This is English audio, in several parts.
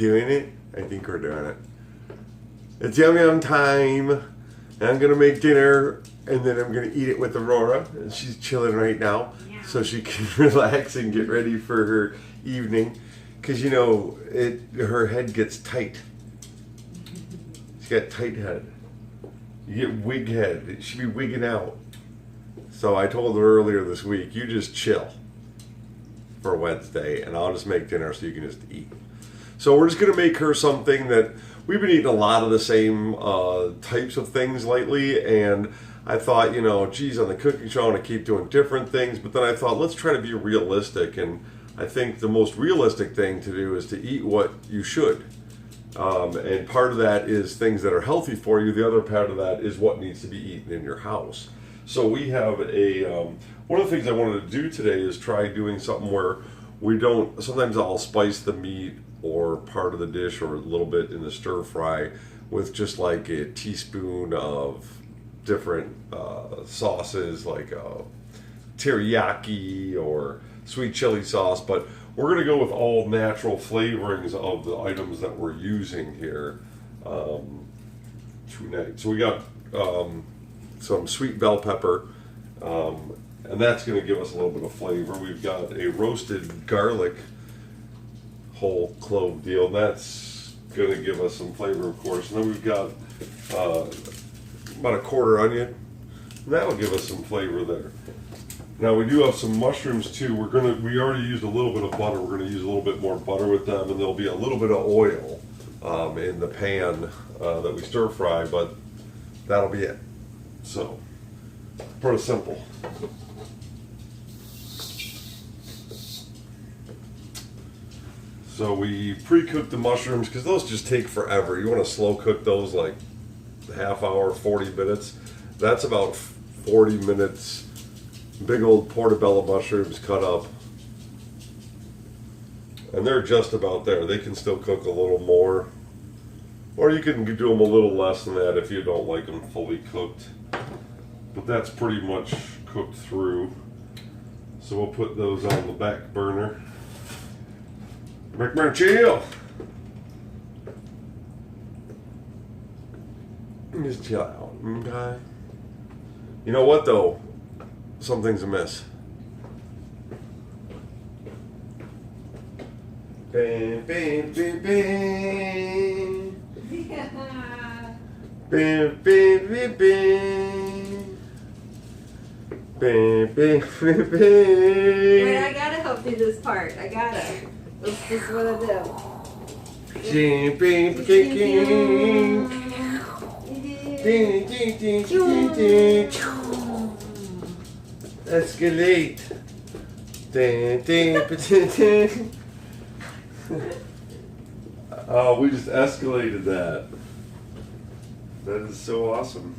doing it? I think we're doing it. It's yum yum time. And I'm going to make dinner, and then I'm going to eat it with Aurora. And she's chilling right now, so she can relax and get ready for her evening. Because, you know, her head gets tight. She's got tight head. You get wig head. It should be wigging out. So I told her earlier this week, you just chill for Wednesday, and I'll just make dinner so you can just eat. So we're just going to make her something that we've been eating a lot of the same types of things lately, and I thought, you know, geez, on the cooking show I want to keep doing different things, but then I thought, let's try to be realistic, and I think the most realistic thing to do is to eat what you should. And part of that is things that are healthy for you. The other part of that is what needs to be eaten in your house. So we have one of the things I wanted to do today is try doing something where we don't, sometimes I'll spice the meat or part of the dish or a little bit in the stir fry with just like a teaspoon of different sauces like teriyaki or sweet chili sauce, but we're going to go with all natural flavorings of the items that we're using here tonight. So we got some sweet bell pepper, and that's going to give us a little bit of flavor. We've got a roasted garlic whole clove deal, and that's going to give us some flavor, of course. And then we've got about a quarter onion, and that will give us some flavor there. Now we do have some mushrooms too. We already used a little bit of butter. We're going to use a little bit more butter with them, and there'll be a little bit of oil in the pan that we stir fry, but that'll be it. So, pretty simple. So we pre-cook the mushrooms because those just take forever. You want to slow cook those like a half hour, 40 minutes. That's about 40 minutes. Big old portobello mushrooms cut up. And they're just about there. They can still cook a little more. Or you can do them a little less than that if you don't like them fully cooked. But that's pretty much cooked through. So we'll put those on the back burner. Back burner, chill! Just chill out, okay? You know what though? Something's amiss. Bam, bam, bam, bam. Bam, bam, bam, bam. Bam, bam, bam, bam. Wait, I gotta help you this part. I gotta. This is what I do. Bam, bam, bam, bam. Escalate. Oh, we just escalated that. That is so awesome.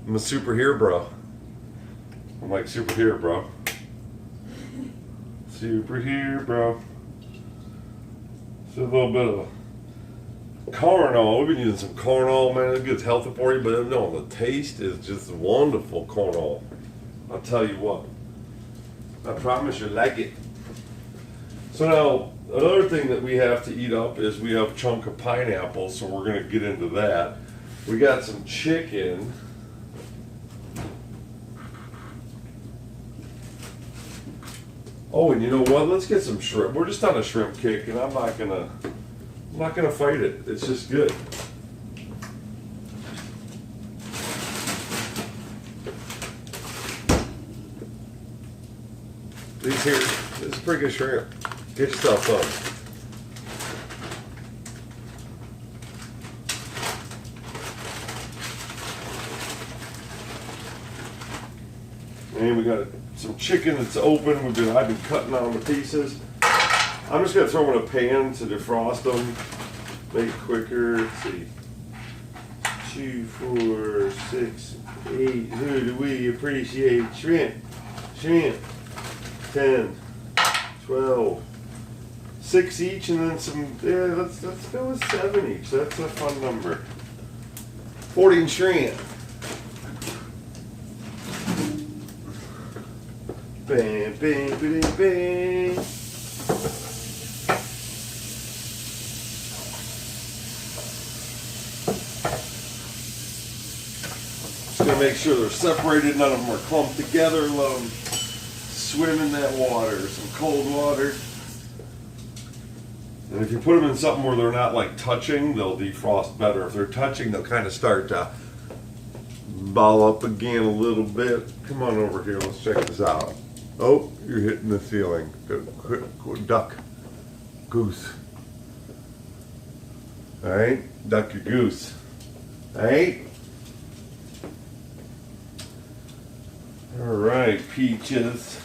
I'm a superhero, bro. I'm like superhero, bro. Superhero, bro. It's a little bit of corn oil. We've been using some corn oil, man. It's good, it's healthy for you, but no, the taste is just wonderful. Corn oil. I'll tell you what. I promise you like it. So now, another thing that we have to eat up is we have a chunk of pineapple, so we're going to get into that. We got some chicken. Oh, and you know what? Let's get some shrimp. We're just on a shrimp kick, and I'm not gonna fight it. It's just good. These here, this is pretty good shrimp. Get yourself some. And we got some chicken that's open. I've been cutting on the pieces. I'm just gonna throw them in a pan to defrost them, make it quicker. Let's see, 2, 4, 6, 8. Who do we appreciate? Shrimp, 10, 12, 6 each, and then some. Yeah, let's go with 7 each. That's a fun number. 14 shrimp. Bam, bam, bam, bam. make sure they're separated, none of them are clumped together. Let them swim in that water, some cold water. And if you put them in something where they're not like touching, they'll defrost better. If they're touching, they'll kind of start to ball up again a little bit. Come on over here, let's check this out. Oh, you're hitting the ceiling. Duck. Goose. Alright, duck your goose. Alright? Alright, peaches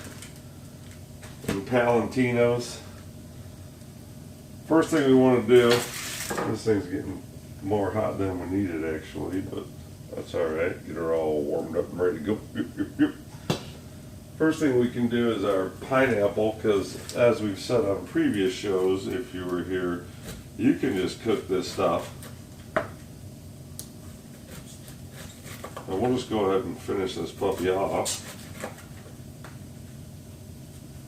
and Palentinos. First thing we want to do, this thing's getting more hot than we need it actually, but that's alright. Get her all warmed up and ready to go. Yep, yep, yep. First thing we can do is our pineapple, because as we've said on previous shows, if you were here, you can just cook this stuff. And we'll just go ahead and finish this puppy off.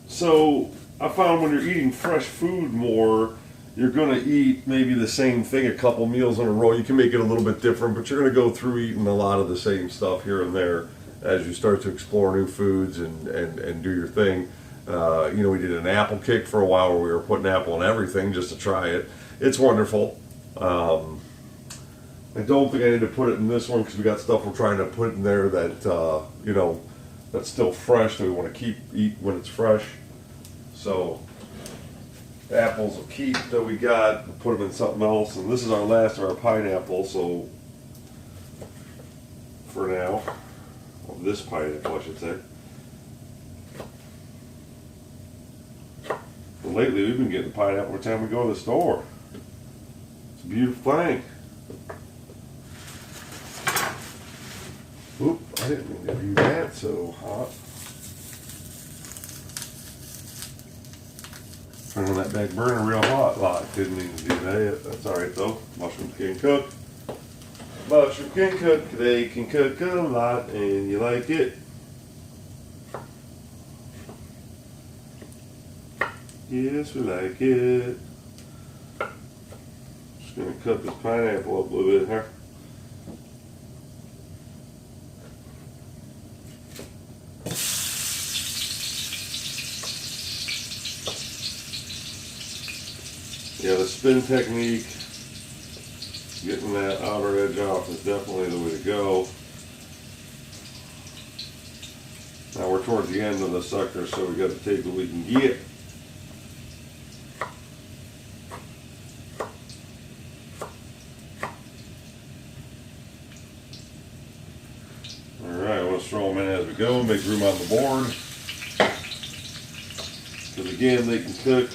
So I found when you're eating fresh food more, you're going to eat maybe the same thing a couple meals in a row. You can make it a little bit different, but you're going to go through eating a lot of the same stuff here and there as you start to explore new foods and do your thing. You know, we did an apple kick for a while where we were putting apple in everything just to try it. It's wonderful. I don't think I need to put it in this one because we got stuff we're trying to put in there that, you know, that's still fresh that we want to eat when it's fresh. So apples will keep that we got, we'll put them in something else. And this is our last of our pineapple, so for now, well, this pineapple I should say. But lately we've been getting pineapple every time we go to the store. It's a beautiful thing. Oop, I didn't mean to do that so hot. Turning that back burner real hot. Well, I didn't mean to do that. That's alright though. Mushrooms can cook. Mushroom can cook. They can cook a lot and you like it. Yes, we like it. Just gonna cut this pineapple up a little bit here. Yeah, the spin technique, getting that outer edge off is definitely the way to go. Now we're towards the end of the sucker, so we got to take what we can get. Alright, let's throw them in as we go, make room on the board. Because again, they can cook.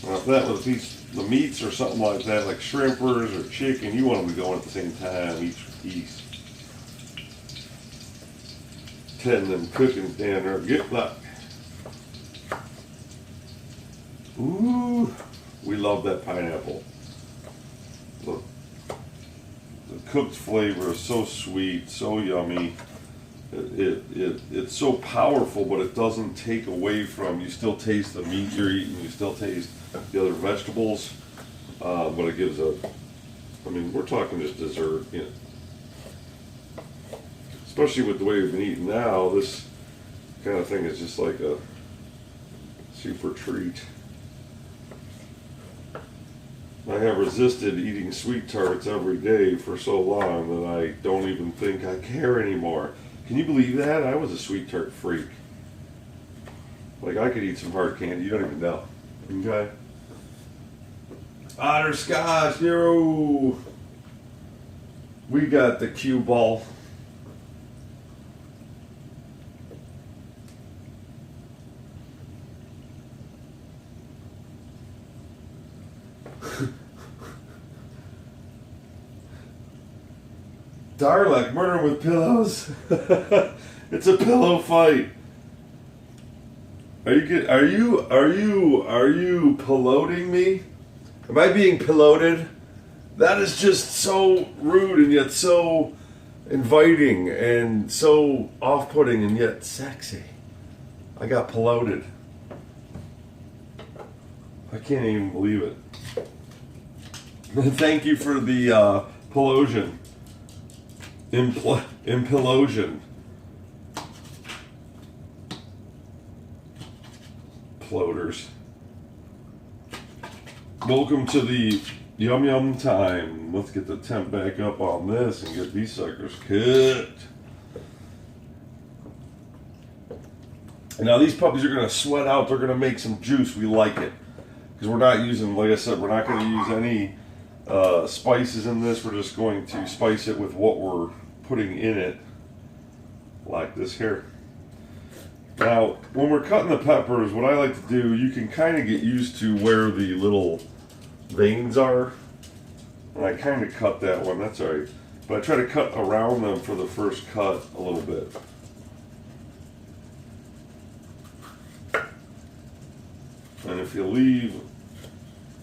Now if that was the meats or something like that, like shrimpers or chicken, you want them to go in at the same time, each piece. Ten them cooking down there, get luck. Ooh, we love that pineapple. Look, the cooked flavor is so sweet, so yummy. It's so powerful, but it doesn't take away from, you still taste the meat you're eating, you still taste the other vegetables, but it gives a, I mean, we're talking just dessert, you know. Especially with the way we've been eating now, this kind of thing is just like a super treat. I have resisted eating sweet tarts every day for so long that I don't even think I care anymore. Can you believe that? I was a sweet tart freak. Like I could eat some hard candy, you don't even know. Okay? Otter Scotch, yo! We got the cue ball. Darlick, murder with pillows. It's a pillow fight. Are you piloting me? Am I being piloted? That is just so rude and yet so inviting and so off-putting and yet sexy. I got piloted. I can't even believe it. Thank you for the pilosion. Implosion. Ploters. Welcome to the yum yum time. Let's get the temp back up on this and get these suckers cooked. Now these puppies are going to sweat out. They're going to make some juice. We like it. Because we're not using, like I said, we're not going to use any spices in this. We're just going to spice it with what we're putting in it. Like this here. Now, when we're cutting the peppers, what I like to do, you can kind of get used to where the little veins are. And I kind of cut that one, that's all right. But I try to cut around them for the first cut a little bit. And if you leave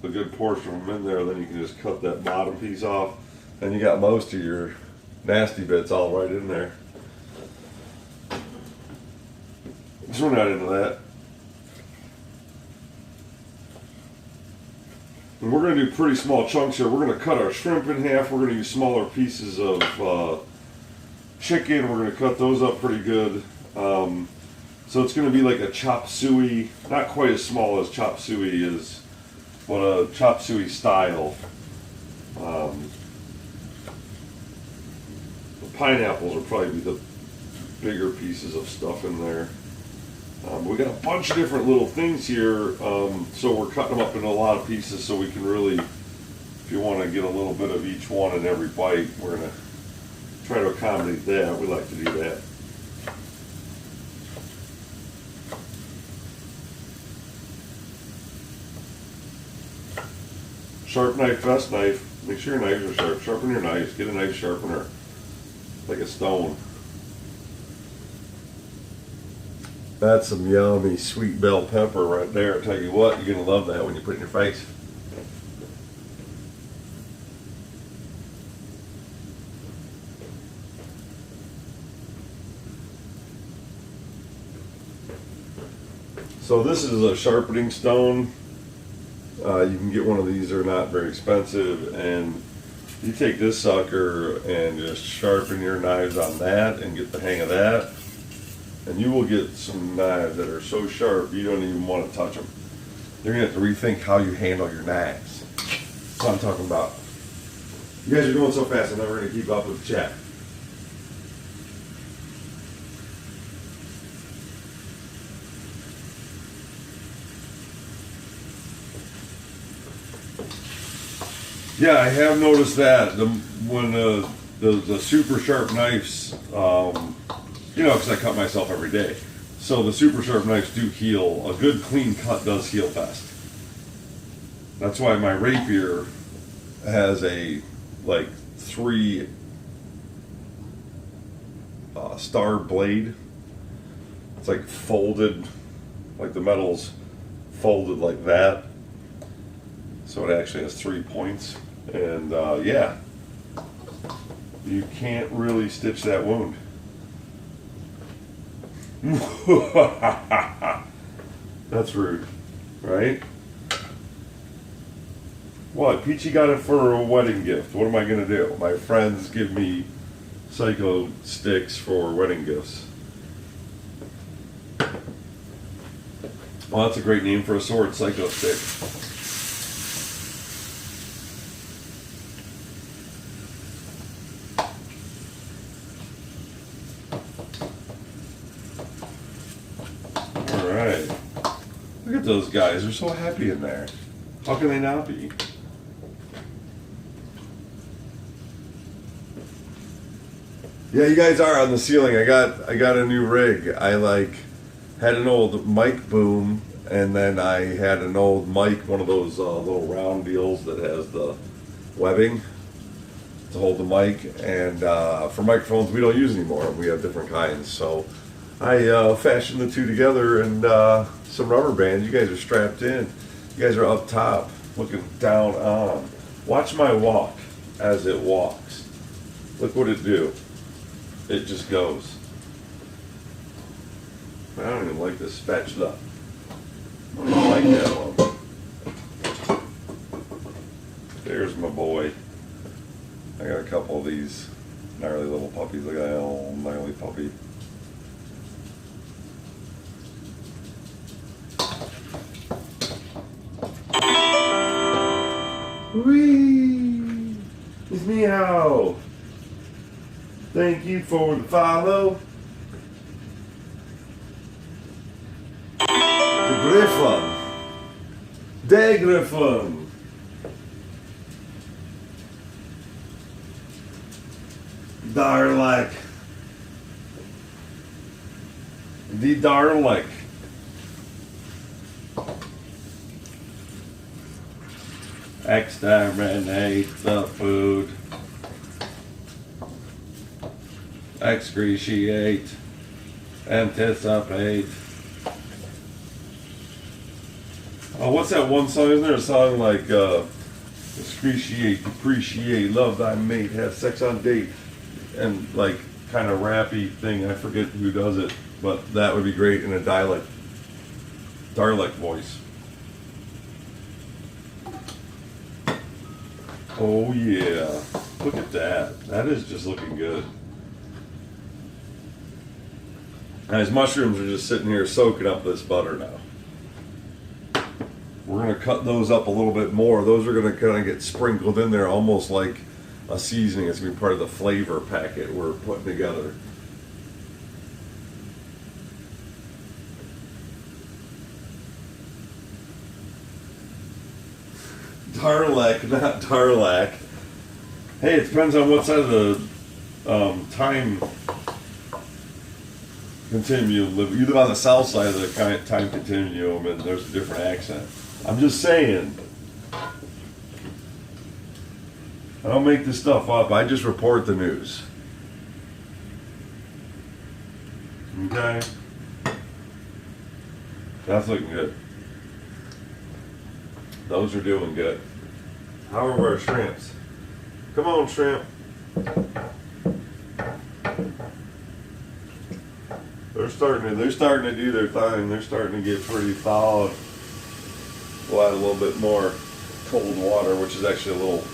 a good portion of them in there, then you can just cut that bottom piece off. And you got most of your nasty bits all right in there. So we're not into that. And we're going to do pretty small chunks here. We're going to cut our shrimp in half. We're going to use smaller pieces of chicken. We're going to cut those up pretty good. So it's going to be like a chop suey, not quite as small as chop suey is, but a chop suey style. The pineapples will probably be the bigger pieces of stuff in there. We got a bunch of different little things here, so we're cutting them up into a lot of pieces so we can really, if you want to get a little bit of each one in every bite, we're going to try to accommodate that. We like to do that. Sharp knife, best knife. Make sure your knives are sharp. Sharpen your knives. Get a knife sharpener, like a stone. That's some yummy sweet bell pepper right there. I tell you what, you're gonna love that when you put it in your face. So this is a sharpening stone. You can get one of these, they're not very expensive, and you take this sucker and just sharpen your knives on that and get the hang of that, and you will get some knives that are so sharp you don't even want to touch them. You're going to have to rethink how you handle your knives. That's what I'm talking about. You guys are going so fast I'm never going to keep up with the chat. Yeah, I have noticed that when the super sharp knives, because I cut myself every day, so the super sharp knives do heal. A good clean cut does heal best. That's why my rapier has a 3 star blade. It's like folded, like the metal's folded like that. So it actually has 3 points. And yeah, you can't really stitch that wound. That's rude, right? What? Peachy got it for a wedding gift. What am I going to do? My friends give me Psycho sticks for wedding gifts. Well, that's a great name for a sword, Psycho stick. Look at those guys, they're so happy in there. How can they not be? Yeah, you guys are on the ceiling. I got a new rig. I had an old mic boom, and then I had an old mic, one of those little round deals that has the webbing to hold the mic. And for microphones, we don't use anymore. We have different kinds. So I fashioned the two together and some rubber bands. You guys are strapped in. You guys are up top, looking down on. Watch my walk as it walks. Look what it do. It just goes. I don't even like this spatula. I don't even like that one. There's my boy. I got a couple of these gnarly little puppies. Look at that little gnarly puppy. Whee! It's meow. Thank you for the follow. The Griffon. De Griffon. Darlek. The Darlek. Exterminate the food. Excretiate. Anticipate. Oh, what's that one song? Isn't there a song like excretiate, depreciate, love thy mate, have sex on date, and like kind of rappy thing? I forget who does it, but that would be great in a Dalek voice. Oh yeah, look at that. That is just looking good. And his mushrooms are just sitting here soaking up this butter now. We're going to cut those up a little bit more. Those are going to kind of get sprinkled in there almost like a seasoning. It's going to be part of the flavor packet we're putting together. Darlek, not Darlak. Hey, it depends on what side of the time continuum. You live on the south side of the time continuum, and there's a different accent. I'm just saying. I don't make this stuff up. I just report the news. Okay? That's looking good. Those are doing good. How are our shrimps? Come on, shrimp. They're starting to do their thing. They're starting to get pretty thawed. We'll add a little bit more cold water, which is actually a little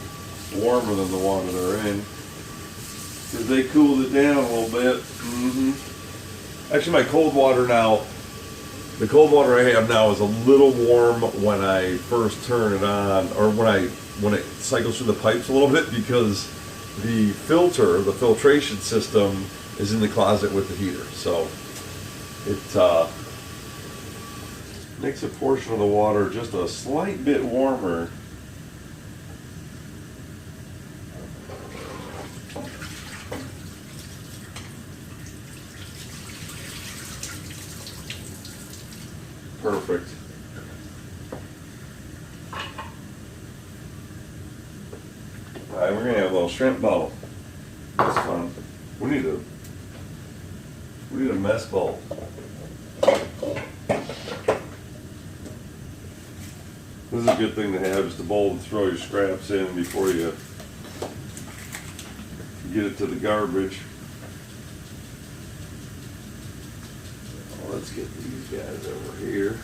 warmer than the water they're in, because they cooled it down a little bit. Actually, my cold water now, the cold water I have now is a little warm when I first turn it on, or when it cycles through the pipes a little bit, because the filtration system is in the closet with the heater. So it makes a portion of the water just a slight bit warmer. Perfect. Alright, we're gonna have a little shrimp bowl. That's fun. We need a mess bowl. This is a good thing to have, just a bowl to throw your scraps in before you get it to the garbage. Let's get these guys over here.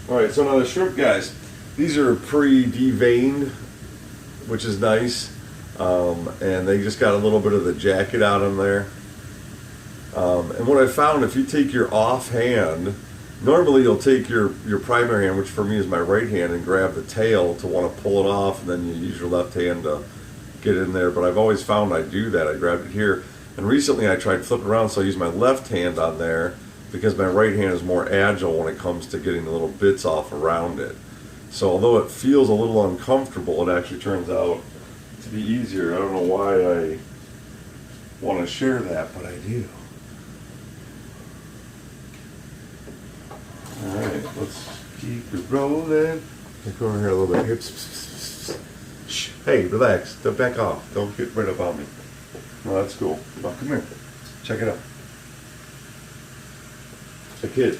Alright, so now the shrimp guys, these are pre-deveined, which is nice. And they just got a little bit of the jacket out on there. And what I found, if you take your off hand, normally you'll take your primary hand, which for me is my right hand, and grab the tail to want to pull it off, and then you use your left hand to get in there. But I've always found I do that. I grabbed it here. And recently I tried flipping around, so I used my left hand on there because my right hand is more agile when it comes to getting the little bits off around it. So although it feels a little uncomfortable, it actually turns out to be easier. I don't know why I want to share that, but I do. Alright, let's keep it rolling. Go over here a little bit. Shh. Hey, relax. Don't back off. Don't get right up on me. No, that's cool. Oh, come here. Check it out. A kid.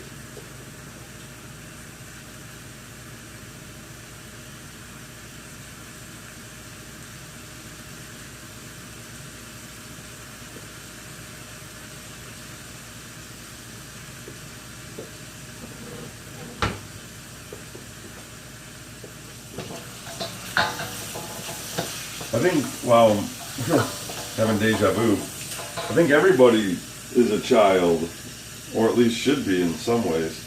I think, well, having deja vu, I think everybody is a child, or at least should be in some ways.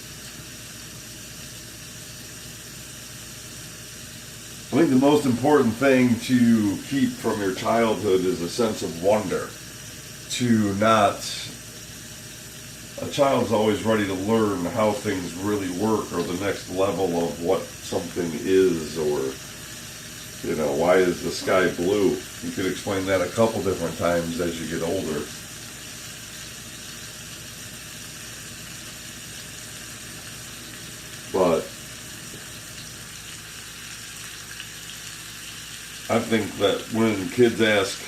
I think the most important thing to keep from your childhood is a sense of wonder. To not, a child's always ready to learn how things really work, or the next level of what something is, or, you know, why is the sky blue? You could explain that a couple different times as you get older. But I think that when kids ask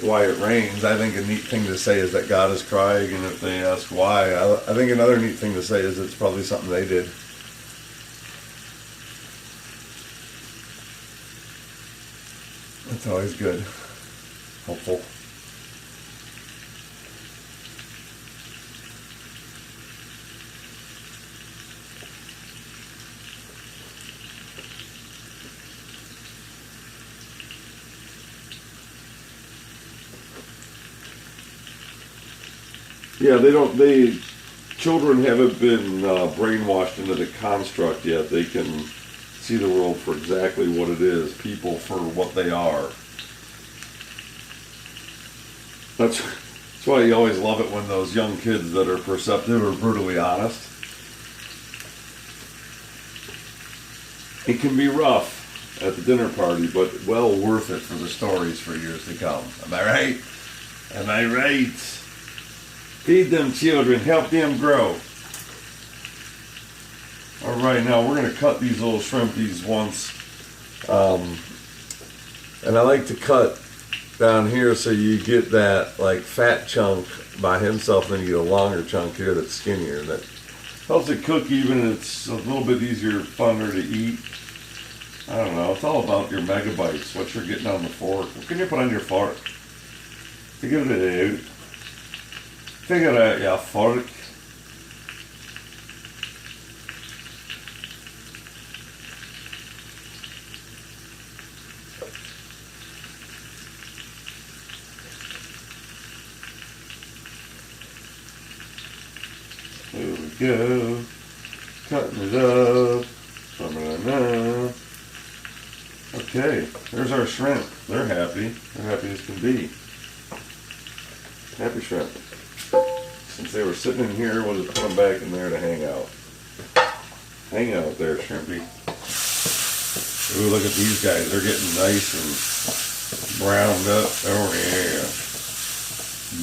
why it rains, I think a neat thing to say is that God is crying, and if they ask why, I think another neat thing to say is it's probably something they did. That's always good. Helpful. Yeah, children haven't been brainwashed into the construct yet. They can see the world for exactly what it is, people for what they are. That's why you always love it when those young kids that are perceptive are brutally honest. It can be rough at the dinner party, but well worth it for the stories for years to come. Am I right? Am I right? Feed them children, help them grow. All right, now we're going to cut these little shrimpies once. And I like to cut down here so you get that like fat chunk by himself, and then you get a longer chunk here that's skinnier. That helps it cook even. It's a little bit easier, funner to eat. I don't know. It's all about your megabytes, what you're getting on the fork. What can you put on your fork? Figure it out. Figure out your fork. There we go. Cutting it up. Okay, there's our shrimp. They're happy. They're happy as can be. Happy shrimp. Since they were sitting in here, we'll just put them back in there to hang out. Hang out there, shrimpy. Ooh, look at these guys. They're getting nice and browned up. Oh, yeah.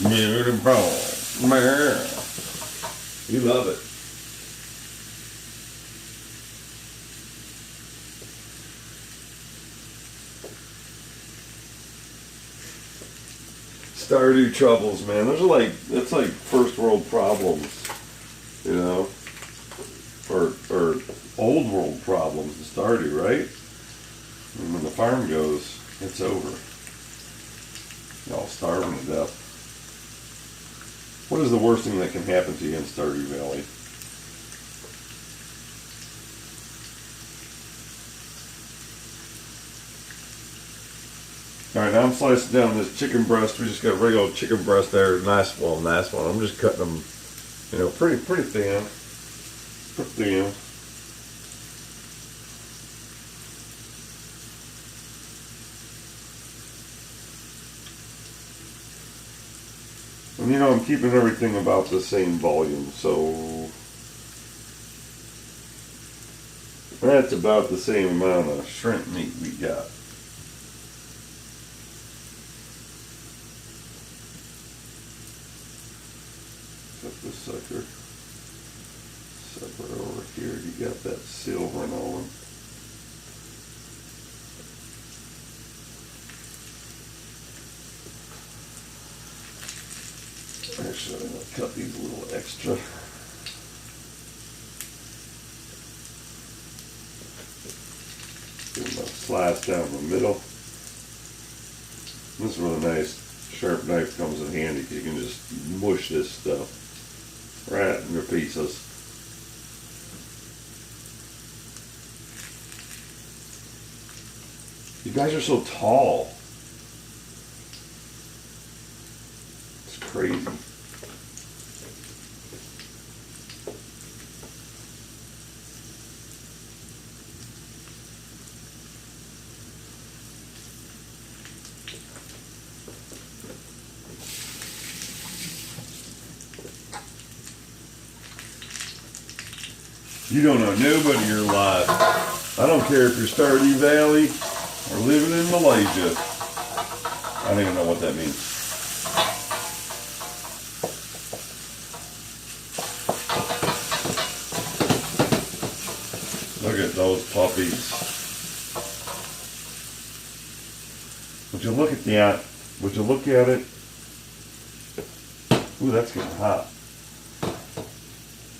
Beautiful. Man. You love it. Stardew troubles, man. That's like first world problems, you know, or old world problems in Stardew, right? And when the farm goes, it's over. Y'all starving to death. What is the worst thing that can happen to you in Stardew Valley? All right, now I'm slicing down this chicken breast. We just got a regular chicken breast there. Nice one. I'm just cutting them, you know, pretty thin. Pretty thin. And you know, I'm keeping everything about the same volume, so that's about the same amount of shrimp meat we got. Cut this sucker. Separate over here. You got that silver and all. Actually, I'm going to cut these a little extra. Give them a slice down the middle. This is really nice. Sharp knife comes in handy because you can just mush this stuff right in your pieces. You You guys are so tall. It's crazy. You don't know nobody in your life. I don't care if you're Stardew Valley or living in Malaysia. I don't even know what that means. Look at those puppies. Would you look at that? Would you look at it? Ooh, that's getting hot.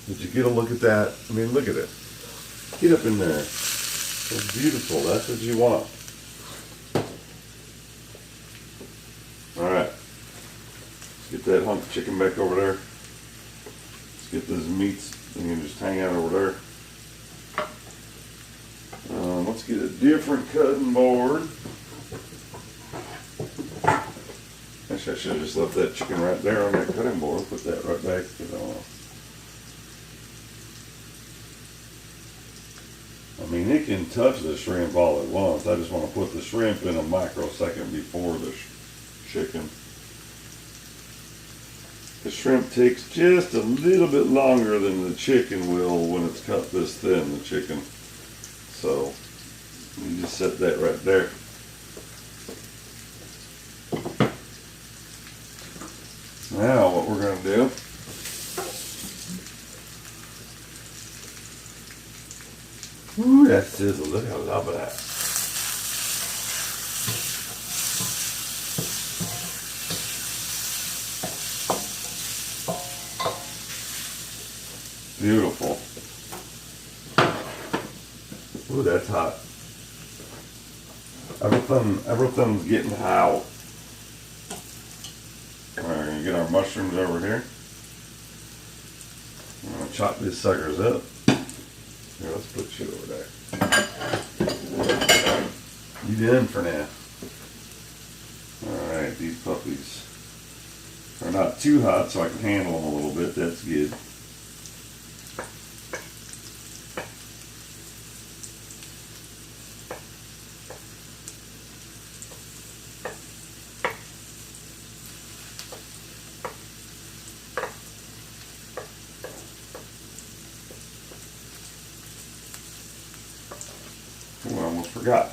Did you get a look at that? I mean, look at it. Get up in there. It's beautiful. That's what you want. All right. Let's get that hump chicken back over there. Let's get those meats. You can just hang out over there. Let's get a different cutting board. Actually, I should have just left that chicken right there on that cutting board. Put that right back. I mean, it can touch the shrimp all at once. I just want to put the shrimp in a microsecond before the chicken. The shrimp takes just a little bit longer than the chicken will when it's cut this thin, the chicken. So, you just set that right there. Now, what we're going to do, ooh, that sizzle. Look how I love that. Beautiful. Ooh, that's hot. Everything's getting hot. Alright, we're going to get our mushrooms over here. I'm going to chop these suckers up. Here, let's put you over there. You done for now. Alright, these puppies are not too hot, so I can handle them a little bit. That's good. Oh, I almost forgot.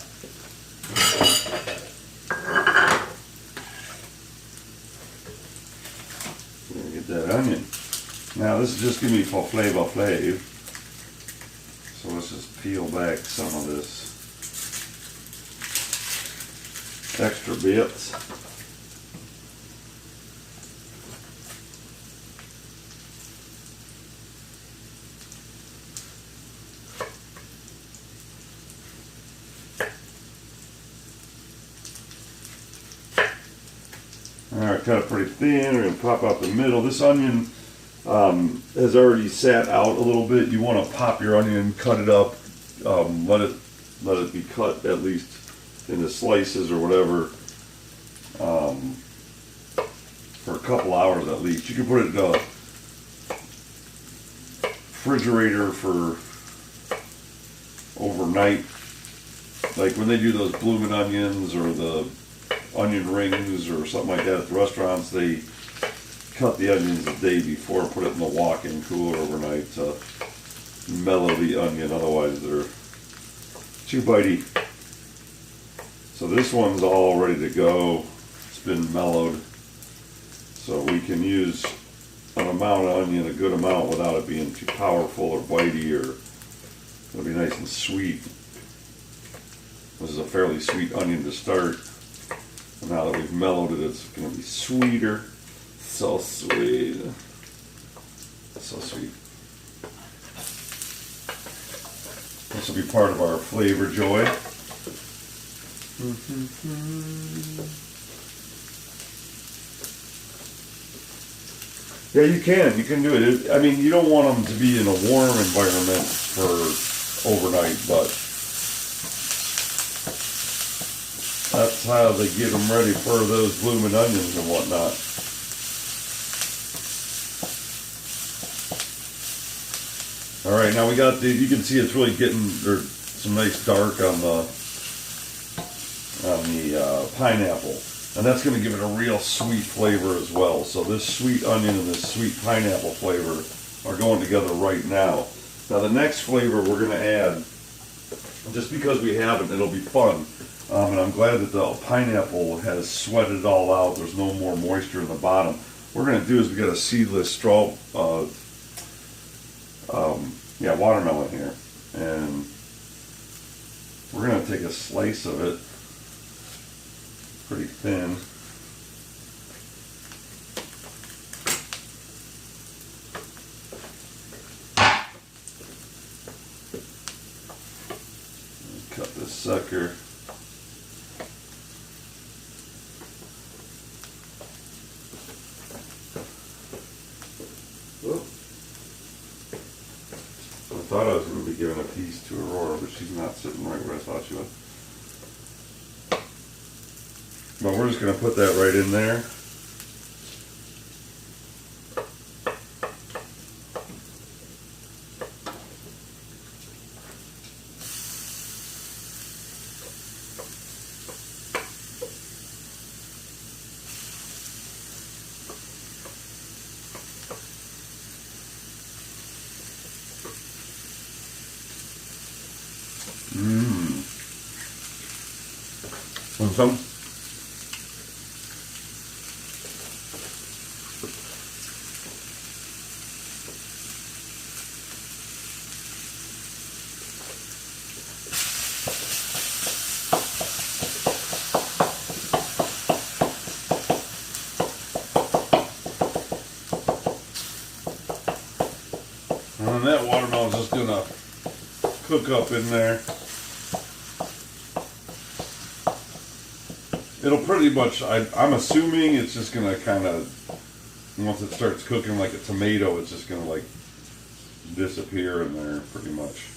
We're gonna get that onion. Now this is just gonna be for flavor flav. So let's just peel back some of this extra bits. Alright, cut it pretty thin. We're going to pop out the middle. This onion has already sat out a little bit. You want to pop your onion, cut it up, let it be cut at least into slices or whatever for a couple hours at least. You can put it in a refrigerator for overnight. Like when they do those bloomin' onions or the onion rings or something like that at the restaurants, they cut the onions the day before, put it in the walk-in cooler overnight to mellow the onion, otherwise they're too bitey. So this one's all ready to go. It's been mellowed, so we can use an amount of onion, a good amount, without it being too powerful or bitey, or it'll be nice and sweet. This is a fairly sweet onion to start. And now that we've mellowed it, it's going to be sweeter. So sweet. So sweet. This will be part of our flavor joy. Yeah, you can do it. I mean, you don't want them to be in a warm environment for overnight, but That's how they get them ready for those blooming onions and whatnot. All right, now we got the, you can see it's really getting, there's some nice dark on the pineapple. And that's going to give it a real sweet flavor as well. So this sweet onion and this sweet pineapple flavor are going together right now. Now the next flavor we're going to add, just because we haven't, it'll be fun. And I'm glad that the pineapple has sweated it all out. There's no more moisture in the bottom. What we're going to do is we got a seedless watermelon here. And we're going to take a slice of it, pretty thin. Cut this sucker. Whoa. I thought I was going to be giving a piece to Aurora, but she's not sitting right where I thought she was. But we're just going to put that right in there. Want some? And that watermelon's just gonna cook up in there. It'll pretty much, I'm assuming it's just gonna kind of, once it starts cooking like a tomato, it's just gonna like disappear in there pretty much.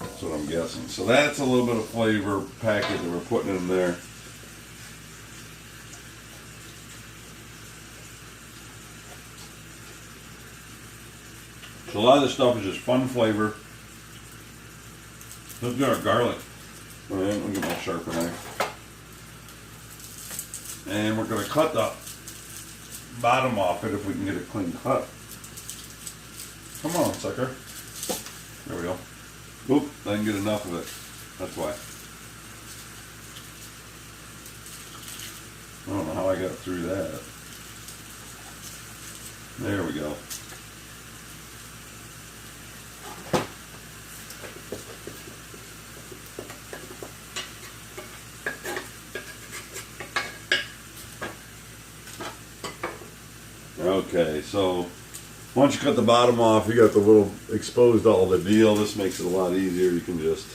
That's what I'm guessing. So that's a little bit of flavor packet that we're putting in there. So a lot of this stuff is just fun flavor. Let's get our garlic. All right, let me get my sharper knife. And we're going to cut the bottom off it if we can get a clean cut. Come on, sucker. There we go. Oop, I didn't get enough of it. That's why. I don't know how I got through that. There we go. Okay, so once you cut the bottom off, you got the little exposed all the deal. This makes it a lot easier. You can just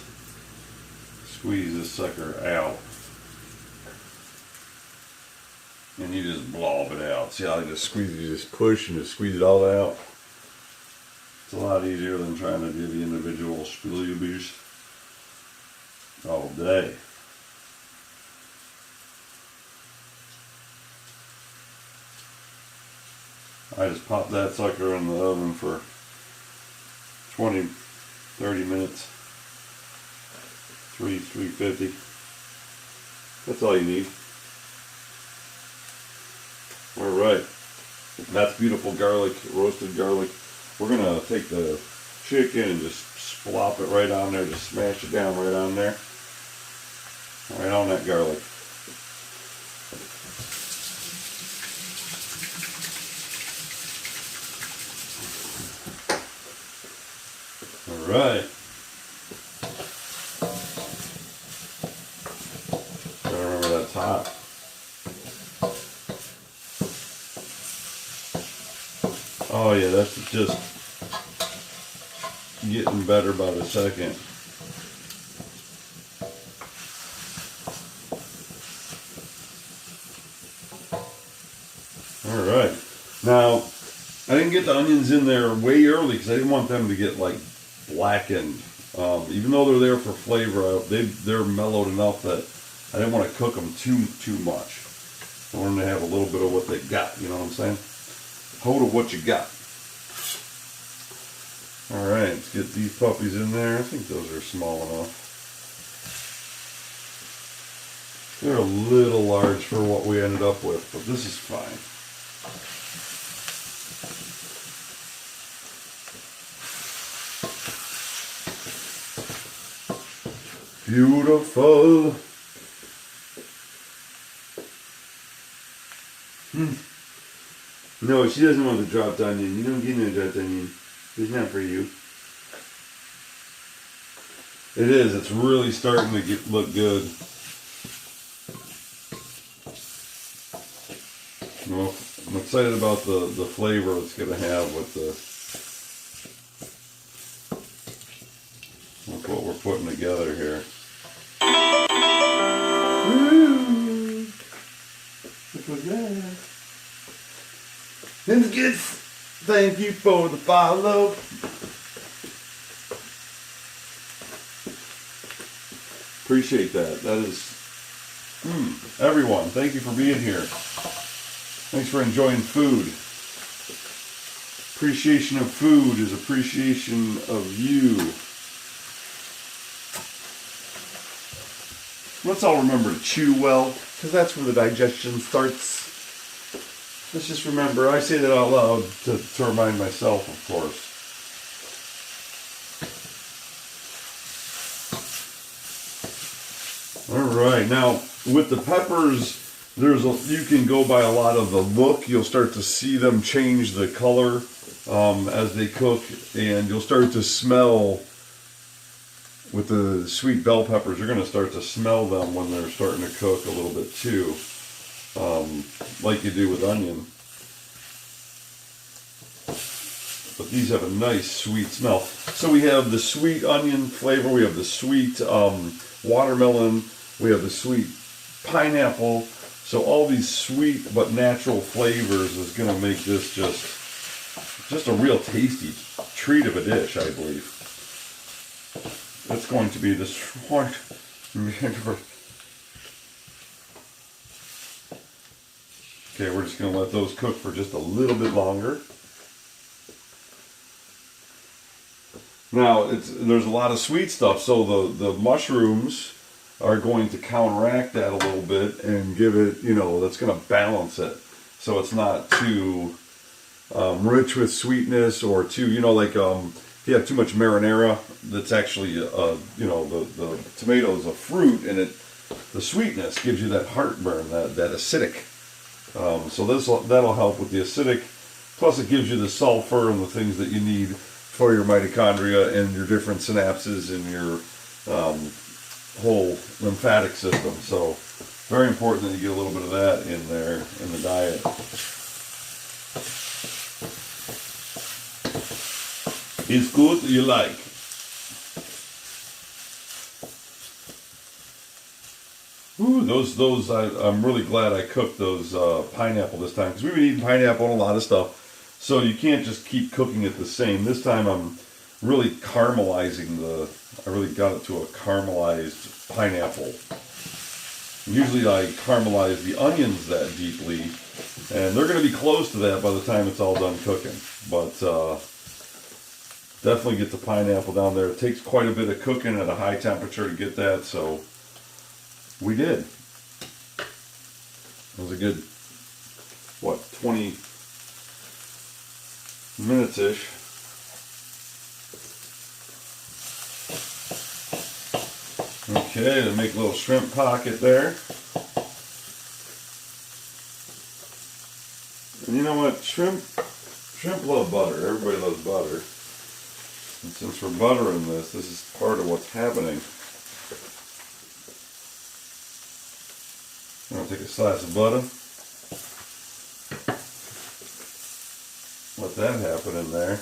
squeeze this sucker out. And you just blob it out. See how I just squeeze it, you just push and just squeeze it all out. It's a lot easier than trying to do the individual spilubers all day. I just popped that sucker in the oven for 20-30 minutes. 350. That's all you need. Alright. That's beautiful garlic, roasted garlic. We're going to take the chicken and just splop it right on there. Just smash it down right on there. Right on that garlic. Right. Gotta remember that's hot. Oh yeah, that's just getting better by the second. Alright. Now, I didn't get the onions in there way early because I didn't want them to get like blackened. Even though they're there for flavor, they're mellowed enough that I didn't want to cook them too much. I want them to have a little bit of what they got, you know what I'm saying? Hold of what you got. Alright, let's get these puppies in there. I think those are small enough. They're a little large for what we ended up with, but this is fine. Beautiful. No, she doesn't want the dropped onion. You don't get no dropped onion. It's not for you. It is. It's really starting to look good. Well, I'm excited about the flavor it's going to have with what we're putting together here. Woo! Look at that. It's good. Thank you for the follow. Appreciate that. That is everyone. Thank you for being here. Thanks for enjoying food. Appreciation of food is appreciation of you. Let's all remember to chew well, because that's where the digestion starts. Let's just remember, I say that out loud to remind myself, of course. Alright, now with the peppers, you can go by a lot of the look. You'll start to see them change the color as they cook, and you'll start to smell with the sweet bell peppers. You're going to start to smell them when they're starting to cook a little bit too, like you do with onion. But these have a nice sweet smell. So we have the sweet onion flavor, we have the sweet watermelon, we have the sweet pineapple. So all these sweet but natural flavors is going to make this just a real tasty treat of a dish, I believe. That's going to be the smart. Okay, we're just going to let those cook for just a little bit longer. Now, there's a lot of sweet stuff, so the mushrooms are going to counteract that a little bit and give it, that's going to balance it. So it's not too rich with sweetness or too, like if you have too much marinara, that's actually, the tomato is a fruit, and the sweetness gives you that heartburn, that acidic. So that'll help with the acidic. Plus it gives you the sulfur and the things that you need for your mitochondria and your different synapses and your whole lymphatic system. So very important that you get a little bit of that in there in the diet. It's good, you like. Ooh, those I'm really glad I cooked those pineapple this time, because we've been eating pineapple and a lot of stuff. So you can't just keep cooking it the same. This time I'm really caramelizing I really got it to a caramelized pineapple. Usually I caramelize the onions that deeply, and they're going to be close to that by the time it's all done cooking. But definitely get the pineapple down there. It takes quite a bit of cooking at a high temperature to get that, so we did. It was a good, 20 minutes-ish. Okay, to make a little shrimp pocket there. And you know what? Shrimp love butter. Everybody loves butter. And since we're buttering this is part of what's happening. I'm going to take a slice of butter. Let that happen in there.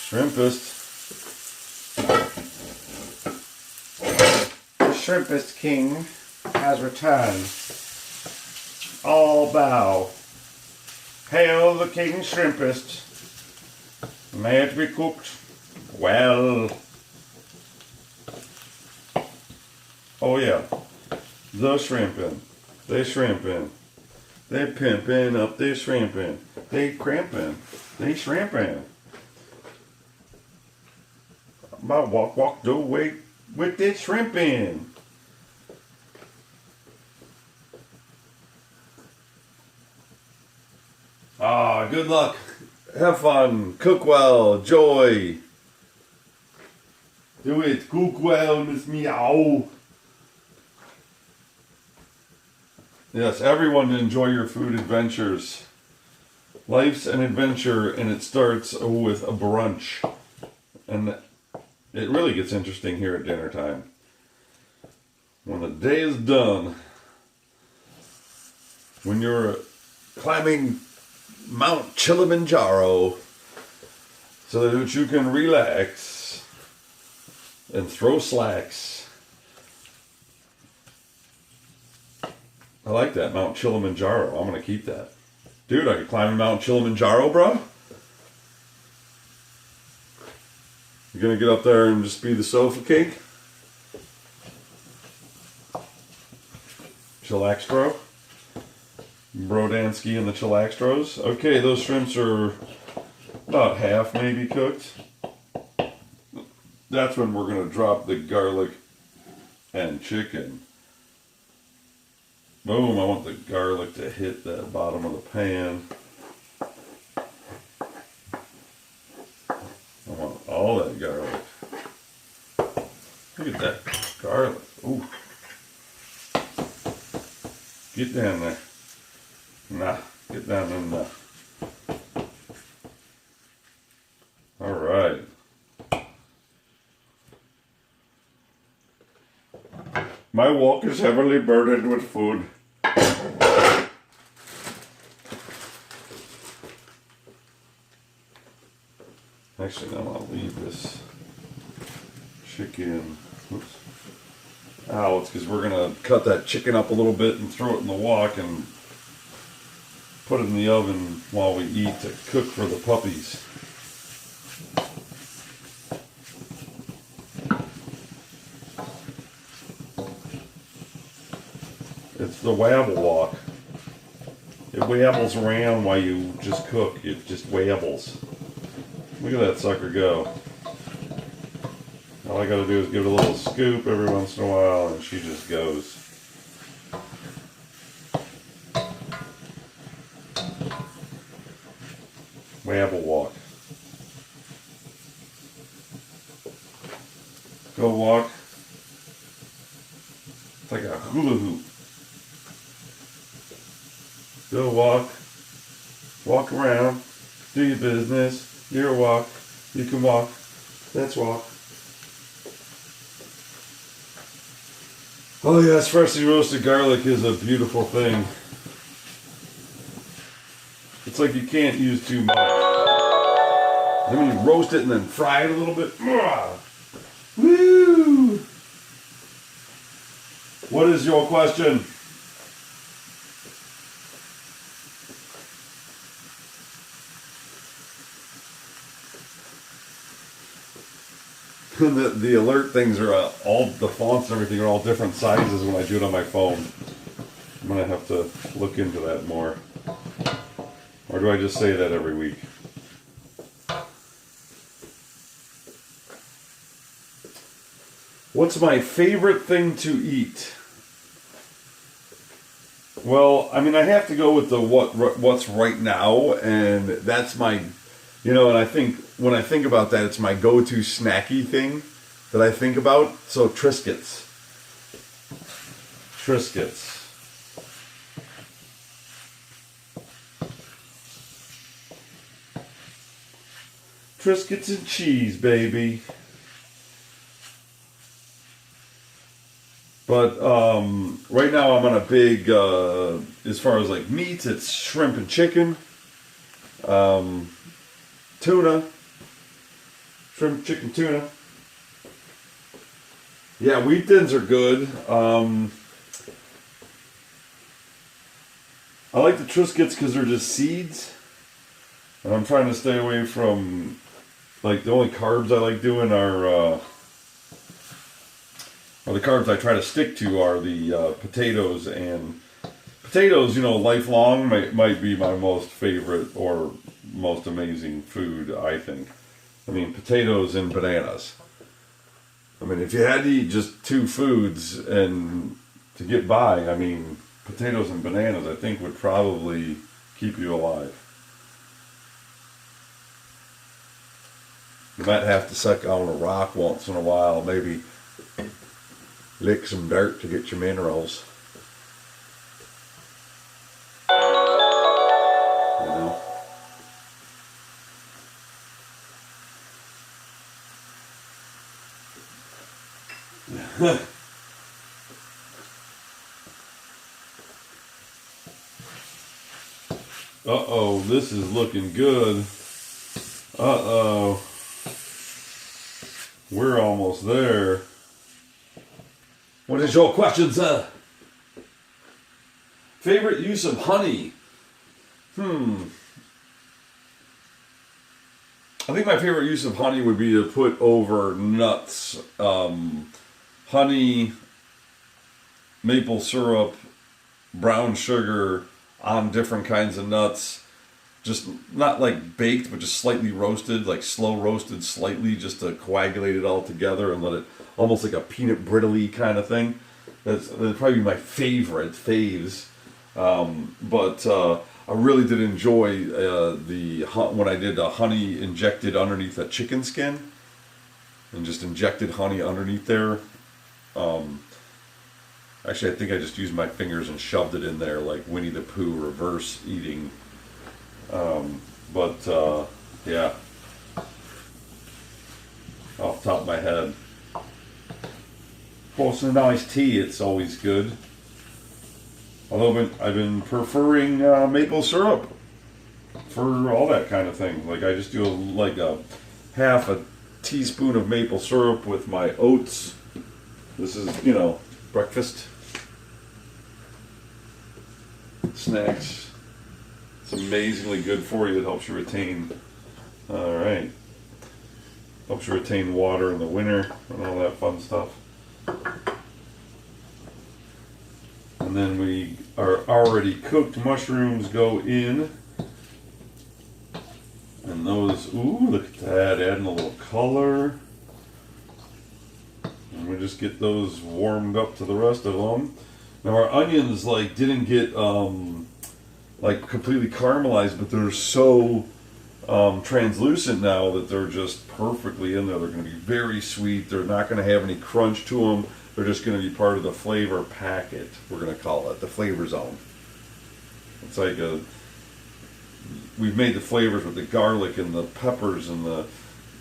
Shrimpist. The Shrimpist King has returned. All bow. Hail the king shrimpest. May it be cooked well. Oh yeah, the shrimping. They shrimping. They pimping up their shrimping. They cramping. They shrimping. My walk the way with this shrimping. Ah, good luck. Have fun. Cook well. Joy. Do it. Cook well, Miss Meow. Yes, everyone enjoy your food adventures. Life's an adventure, and it starts with a brunch. And it really gets interesting here at dinner time. When the day is done, when you're climbing Mount Kilimanjaro so that you can relax and throw slacks. I like that, Mount Kilimanjaro. I'm going to keep that. Dude, I could climb Mount Kilimanjaro, bro. You going to get up there and just be the sofa cake? Chillaxtro? Brodansky and the Chillaxtros. Okay, those shrimps are about half maybe cooked. That's when we're going to drop the garlic and chicken. Boom, I want the garlic to hit that bottom of the pan. I want all that garlic. Look at that garlic. Ooh. Get down there. Nah, get down in there. Alright. My walk is heavily burdened with food. Actually, no, I'll leave this chicken. Oops. Ow, it's because we're going to cut that chicken up a little bit and throw it in the wok and put it in the oven while we eat to cook for the puppies. It's the wabble walk. It wabbles around while you just cook. It just wabbles. Look at that sucker go. All I gotta do is give it a little scoop every once in a while and she just goes. Wabble walk. Go walk. It's like a hula hoop. Go walk. Walk around. Do your business. You're a walk. You can walk. Let's walk. Oh yes, freshly roasted garlic is a beautiful thing. It's like you can't use too much. Then when you roast it and then fry it a little bit. Woo! What is your question? The alert things are all, the fonts and everything are all different sizes when I do it on my phone. I'm going to have to look into that more. Or do I just say that every week? What's my favorite thing to eat? Well, I mean, I have to go with the what's right now, and that's my, and I think, when I think about that, it's my go-to snacky thing that I think about. So Triscuits. Triscuits and cheese, baby. But right now I'm on a big, as far as like meats, it's shrimp and chicken, tuna, shrimp, chicken, tuna. Yeah, wheat thins are good. I like the Triscuits because they're just seeds. And I'm trying to stay away from, like, the only carbs I like doing are the carbs I try to stick to are the potatoes. And potatoes, you know, lifelong might be my most favorite or most amazing food, I think. I mean, potatoes and bananas. I mean, if you had to eat just two foods and to get by, I mean, potatoes and bananas, I think, would probably keep you alive. You might have to suck on a rock once in a while, maybe lick some dirt to get your minerals. You know? Uh-oh, this is looking good. Uh-oh. We're almost there. What is your question, sir? Favorite use of honey? I think my favorite use of honey would be to put over nuts. Honey, maple syrup, brown sugar on different kinds of nuts. Just not like baked, but just slightly roasted, like slow roasted slightly, just to coagulate it all together and let it almost like a peanut brittle-y kind of thing. That'd probably be my faves. But I really did enjoy when I did honey injected underneath a chicken skin, and just injected honey underneath there. Actually, I think I just used my fingers and shoved it in there like Winnie the Pooh reverse eating. Yeah, off the top of my head. Of course, an iced tea, it's always good. Although I've been preferring maple syrup for all that kind of thing. Like I just do a half a teaspoon of maple syrup with my oats. This is, you know, breakfast snacks. It's amazingly good for you. It helps you retain. All right. Helps you retain water in the winter and all that fun stuff. And then our already cooked mushrooms go in. And those, ooh, look at that, adding a little color. And we just get those warmed up to the rest of them. Now our onions didn't get completely caramelized, but they're so translucent now that they're just perfectly in there. They're going to be very sweet. They're not going to have any crunch to them. They're just going to be part of the flavor packet, we're going to call it, the flavor zone. It's like we've made the flavors with the garlic and the peppers and the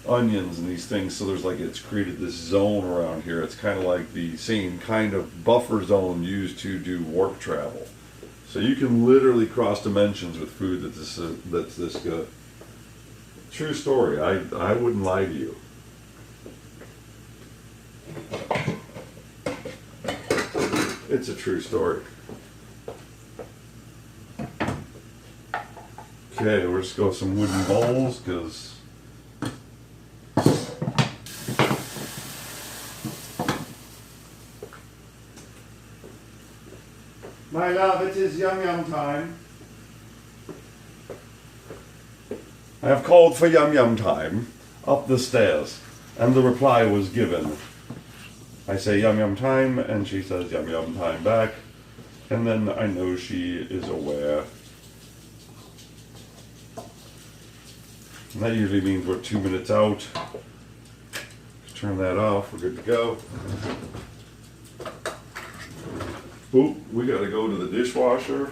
onions and these things, so it's created this zone around here. It's kind of like the same kind of buffer zone used to do warp travel. So you can literally cross dimensions with food that's this good. True story. I wouldn't lie to you. It's a true story. Okay, we'll just go with some wooden bowls because my love, it is yum time. I have called for yum time up the stairs, and the reply was given. I say yum time, and she says yum time back, and then I know she is aware. And that usually means we're 2 minutes out. Just turn that off, we're good to go. Oop, we gotta go to the dishwasher,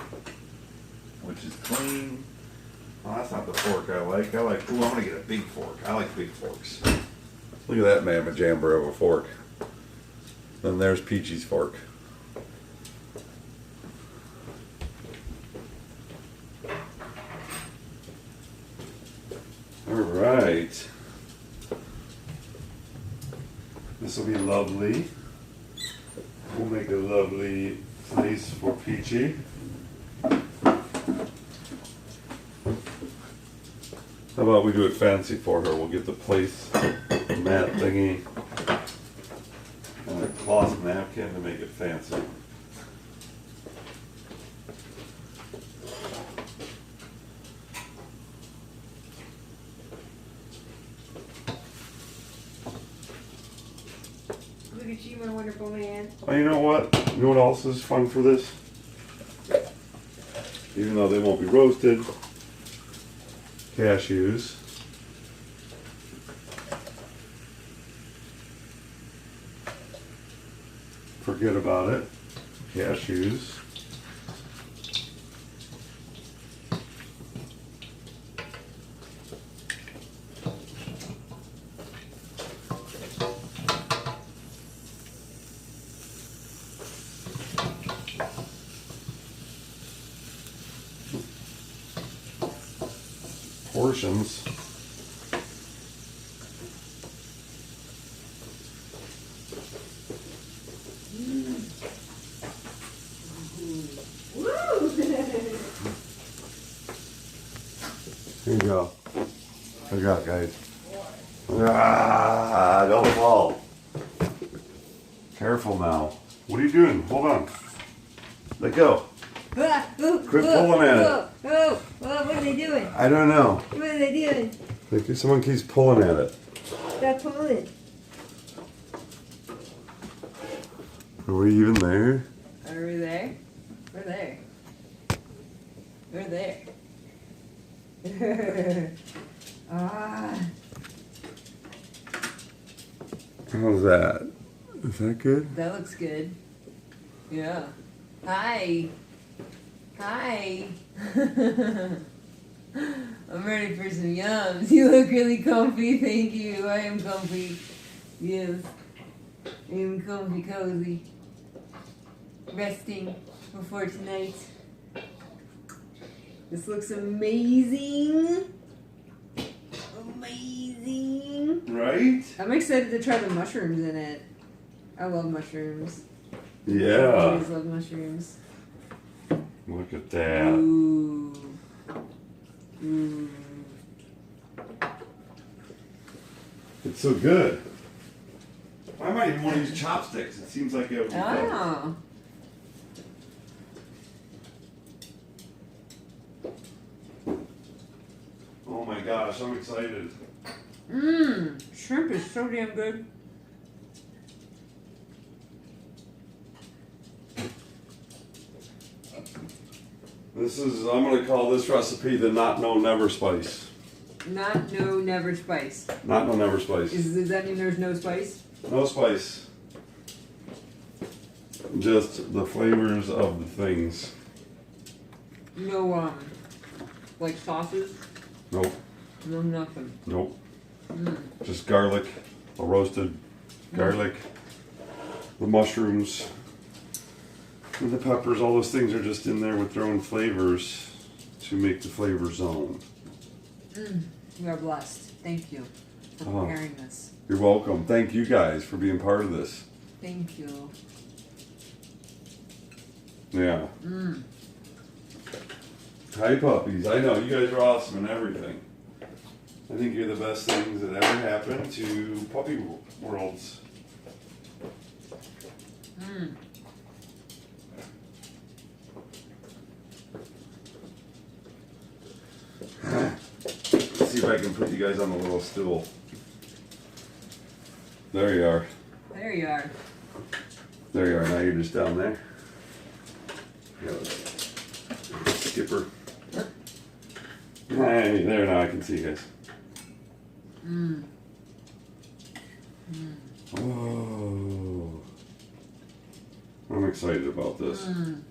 which is clean. Oh, that's not the fork I like. Ooh, I'm gonna get a big fork. I like big forks. Look at that mamma jammer of a fork. Then there's Peachy's fork. All right. This will be lovely. We'll make a lovely place for Peachy. How about we do it fancy for her? We'll get the place mat thingy and a cloth napkin to make it fancy. Look at you, my wonderful man. Oh, you know what? You know what else is fun for this? Even though they won't be roasted, cashews. Forget about it. Cashews. Portions. Woo! Here you go. Look out, guys. Ah, don't fall. Careful now. What are you doing? Hold on. Let go. Quit pulling at it. What are they doing? I don't know. What are they doing? Like someone keeps pulling at it. Stop pulling. Are we even there? Are we there? We're there. We're there. Ah. How's that? Is that good? That looks good. Yeah. Hi. Hi. I'm ready for some yums. You look really comfy. Thank you. I am comfy. Yes. I am comfy, cozy. Resting before tonight. This looks amazing. Amazing. Right? I'm excited to try the mushrooms in it. I love mushrooms. I Yeah. always love mushrooms. Look at that. Ooh. Ooh. It's so good. I might even want to use chopsticks. It seems like it would be fun. Oh. Oh my gosh, I'm excited. Mmm. Shrimp is so damn good. I'm going to call this recipe the Not No Never Spice. Not no never spice. Not No Never Spice. Does that mean there's no spice? No spice. Just the flavors of the things. No like sauces? Nope. No nothing. Nope. Mm. Just garlic, a roasted garlic, the mushrooms, and the peppers. All those things are just in there with their own flavors to make the flavor zone. Mm. We are blessed. Thank you for Oh. preparing this. You're welcome. Thank you guys for being part of this. Thank you. Yeah. Mm. Hi puppies. I know, you guys are awesome and everything. I think you're the best things that ever happened to puppy worlds. Mm. Let's see if I can put you guys on the little stool. There you are. There you are. There you are. Now you're just down there. Yeah, skipper. Hey, there now I can see you guys. Mm. Mm. Oh, I'm excited about this. Mm.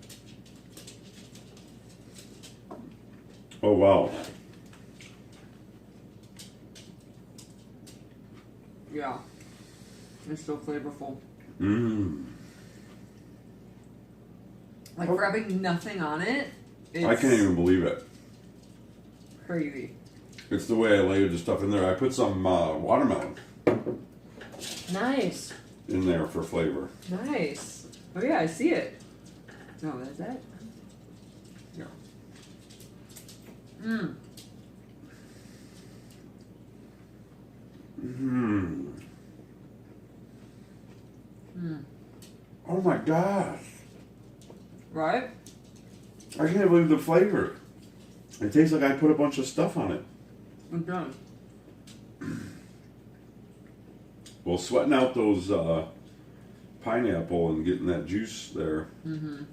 Oh wow. Yeah. It's so flavorful. Mmm. Like for having nothing on it, it's I can't even believe it. crazy. It's the way I layered the stuff in there. I put some watermelon Nice. in there for flavor. Nice. Oh yeah, I see it. Oh, that's that. Yeah. Mmm. Oh my gosh. Right? I can't believe the flavor. It tastes like I put a bunch of stuff on it. It does. Well, sweating out those pineapple and getting that juice there. Mm-hmm.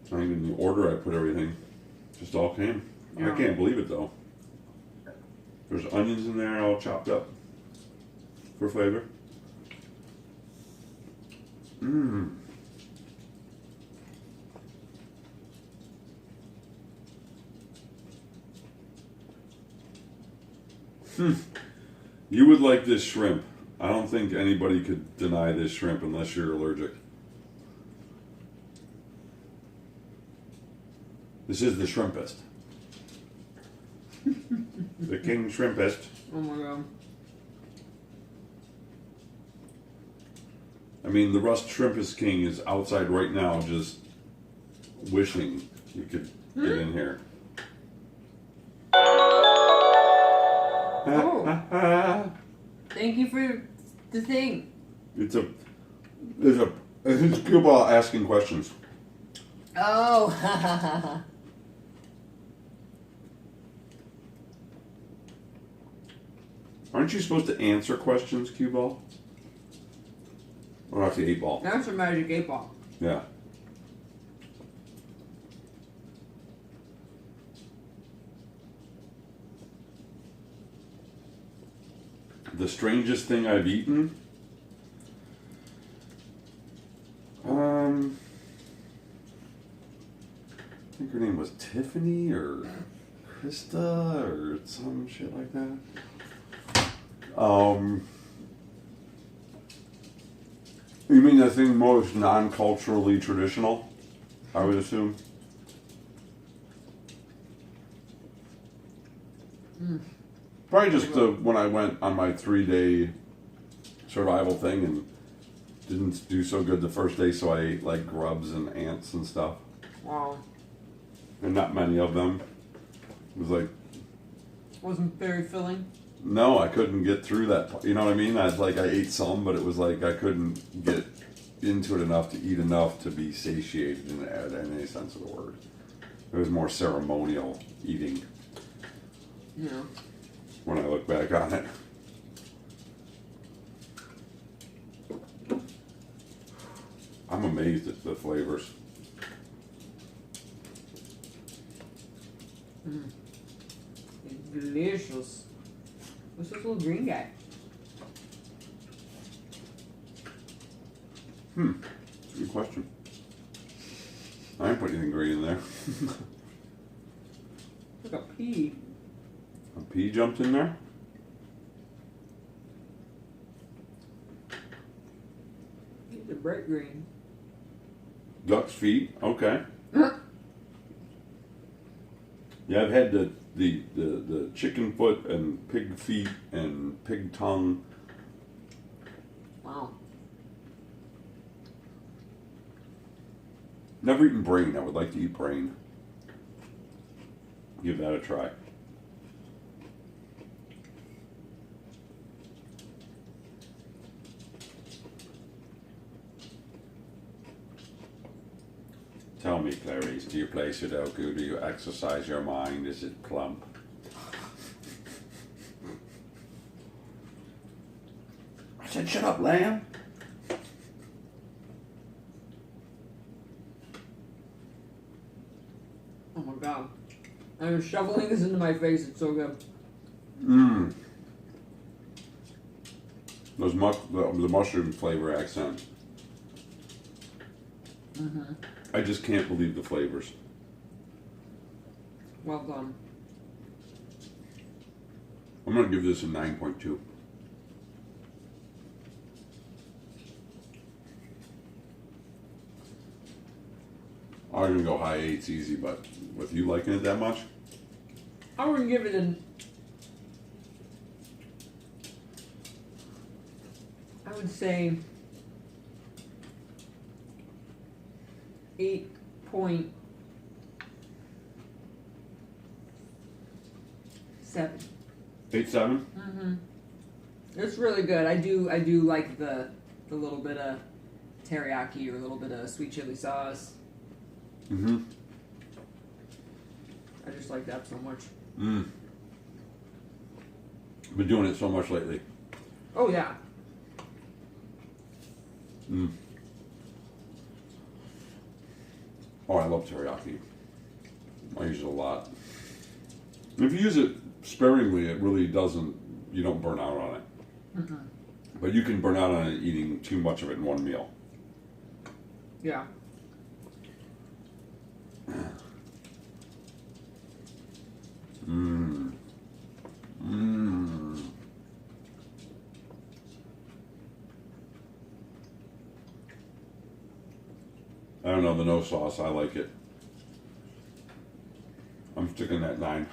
I think in the order I put everything, just all came. Yeah. I can't believe it though. There's onions in there all chopped up for flavor. Mmm. You would like this shrimp. I don't think anybody could deny this shrimp unless you're allergic. This is the shrimpest. The king shrimpest. Oh my god. I mean, the Rust Shrimpest King is outside right now just wishing you could get in here. Oh. Thank you for the thing. It's Cuba asking questions. Oh. Aren't you supposed to answer questions, Cue Ball? Or actually 8-Ball. That's a magic 8-ball. Yeah. The strangest thing I've eaten? I think her name was Tiffany or Krista or some shit like that. You mean the thing most non-culturally traditional, I would assume? Probably just when I went on my 3-day survival thing and didn't do so good the first day, so I ate like grubs and ants and stuff. Wow. And not many of them. It was like, Wasn't very filling. no, I couldn't get through that. You know what I mean? I ate some, but it was like I couldn't get into it enough to eat enough to be satiated in any sense of the word. It was more ceremonial eating Yeah. when I look back on it. I'm amazed at the flavors. It's delicious. What's this little green guy? Good question. I didn't put anything green in there. Like a pea. A pea jumped in there? It's a bright green. Duck's feet? Okay. Yeah, I've had the chicken foot and pig feet and pig tongue. Wow. Never eaten brain. I would like to eat brain. Give that a try. Tell me, Clarice, do you play Sudoku? Do you exercise your mind? Is it plump? I said, shut up, lamb. Oh my god. I'm shoveling this into my face. It's so good. Mmm. The mushroom flavor accent. Mm-hmm. I just can't believe the flavors. Well done. I'm going to give this a 9.2. I'm going to go high 8s easy, but with you liking it that much? I wouldn't give it I would say 8.7. 8.7. It's really good. I do like the little bit of teriyaki or a little bit of sweet chili sauce. Mm-hmm. I just like that so much. Been doing it so much lately. Oh yeah. Oh, I love teriyaki. I use it a lot. And if you use it sparingly, it really doesn't. You don't burn out on it. But you can burn out on it eating too much of it in one meal. Yeah. I don't know, the no sauce, I like it. I'm sticking that 9.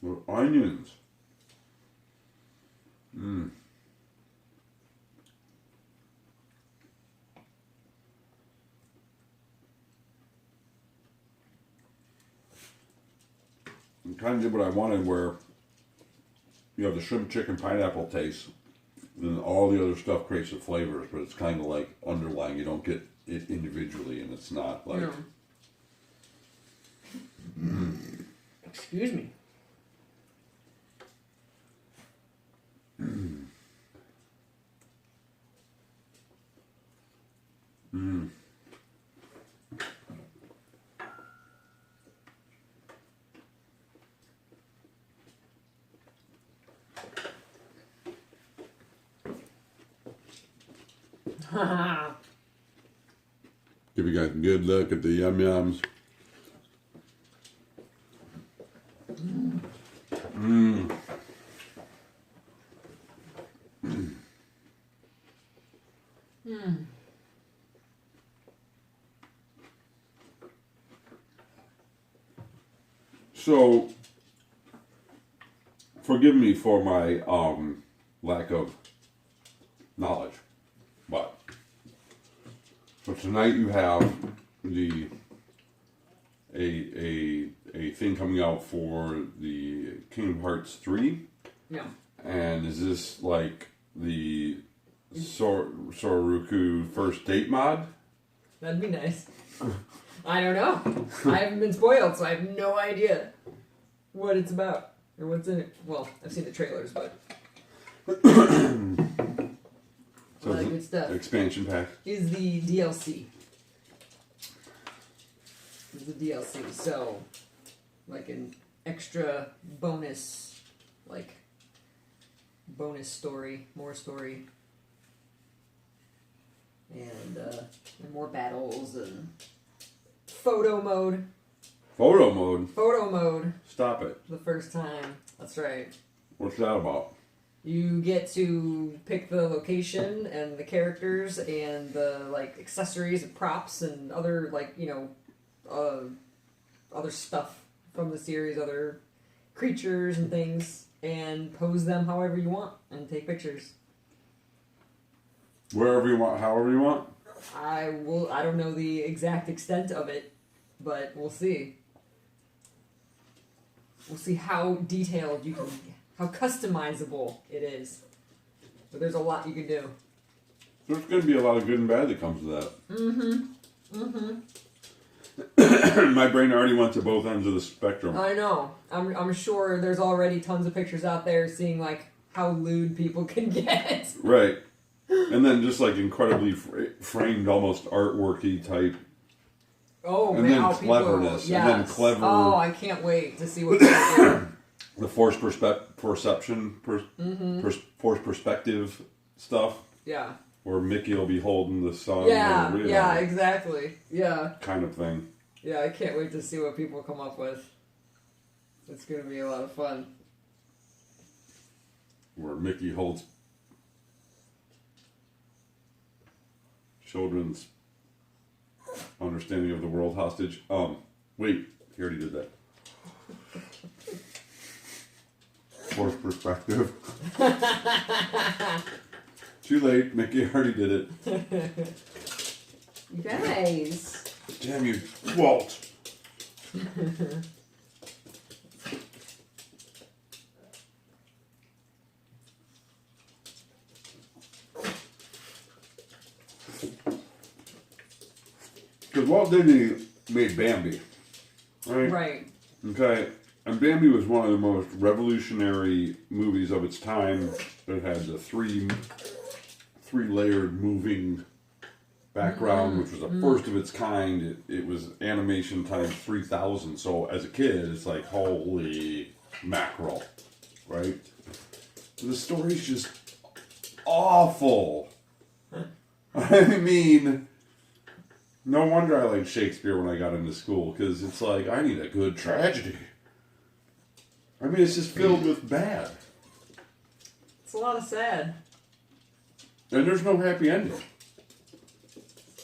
With onions. I kind of did what I wanted, where you have the shrimp, chicken, pineapple taste, and all the other stuff creates the flavors, but it's kind of like underlying. You don't get it individually, and it's not like. No. Excuse me. Give you guys a good look at the yum yums. So, forgive me for my lack of knowledge, but so tonight you have the a thing coming out for the Kingdom Hearts 3. Yeah. And is this like the Soroku first date mod? That'd be nice. I don't know. I haven't been spoiled, so I have no idea what it's about or what's in it. Well, I've seen the trailers, but So a lot of good stuff. expansion pack. Is the DLC. Is the DLC. So, like an extra bonus, like bonus story, more story, and more battles and photo mode. Photo mode. Photo mode. Stop it. The first time. That's right. What's that about? You get to pick the location and the characters and the like accessories and props and other like other stuff from the series, other creatures and things, and pose them however you want and take pictures. Wherever you want, however you want. I don't know the exact extent of it, but we'll see. We'll see how detailed you can, how customizable it is. But there's a lot you can do. There's going to be a lot of good and bad that comes with that. My brain already went to both ends of the spectrum. I know. I'm sure there's already tons of pictures out there seeing like how lewd people can get. Right. And then just like incredibly framed, almost artworky type. Oh And man, then how cleverness, people, and then yes. clever- Oh, I can't wait to see what people do. The forced perception, forced perspective stuff, Yeah. where Mickey will be holding the sun. Yeah. or, you know, Yeah. Exactly. Yeah. kind of thing. Yeah. I can't wait to see what people come up with. It's gonna be a lot of fun. Where Mickey holds children's understanding of the world hostage. Wait, He already did that. Forced perspective. Too late. Mickey already did it. You guys. Damn you, Walt. Because Walt Disney made Bambi, right? Right. Okay, and Bambi was one of the most revolutionary movies of its time. It had the three layered moving background, which was the first of its kind. It was animation times 3,000. So as a kid, it's like, holy mackerel, right? The story's just awful. I mean, no wonder I liked Shakespeare when I got into school, because it's like, I need a good tragedy. I mean, it's just filled with bad. It's a lot of sad. And there's no happy ending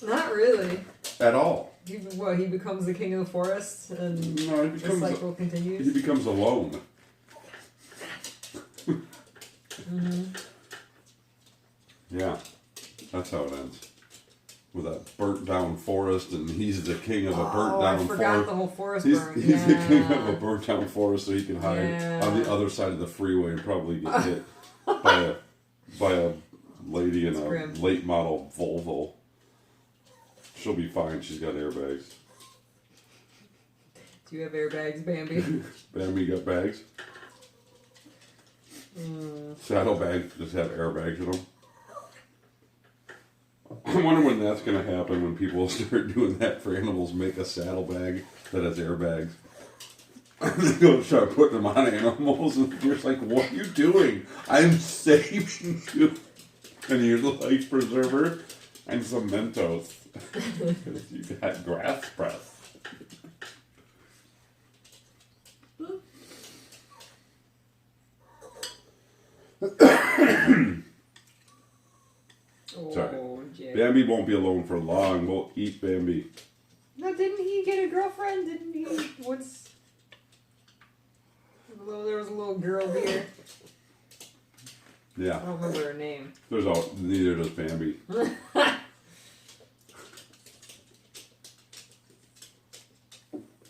Not really. at all. He becomes the king of the forest, and No, he the becomes cycle he continues. becomes alone. Yeah, that's how it ends. With a burnt down forest, and he's the king of a burnt I down forgot forest. the whole forest He's burn. the king of a Yeah. burnt down forest, so he can hide on the Yeah. other side of the freeway and probably get hit by a lady in It's a grim. late model Volvo. She'll be fine. She's got airbags. Do you have airbags, Bambi? Bambi got bags. Saddlebags just have airbags in them. I wonder when that's going to happen, when people start doing that for animals, make a saddlebag that has airbags. And they go start putting them on animals, and you're just like, what are you doing? I'm saving you. And you're the life preserver and some Mentos. You got grass breath. Sorry. Oh, Jay. Bambi won't be alone for long. We'll eat Bambi. No, didn't he get a girlfriend? Didn't he? What's? Well, there was a little girl here. Yeah. I don't remember her name. Neither does Bambi.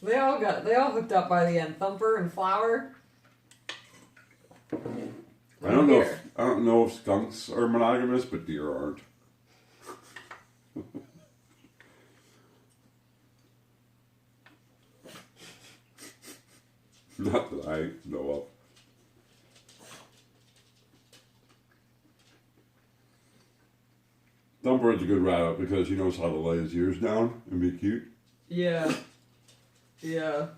They all hooked up by the end. Thumper and Flower. I don't know if skunks are monogamous, but deer aren't. Not that I know of. Thumper's a good rabbit because he knows how to lay his ears down and be cute. Yeah. Yeah.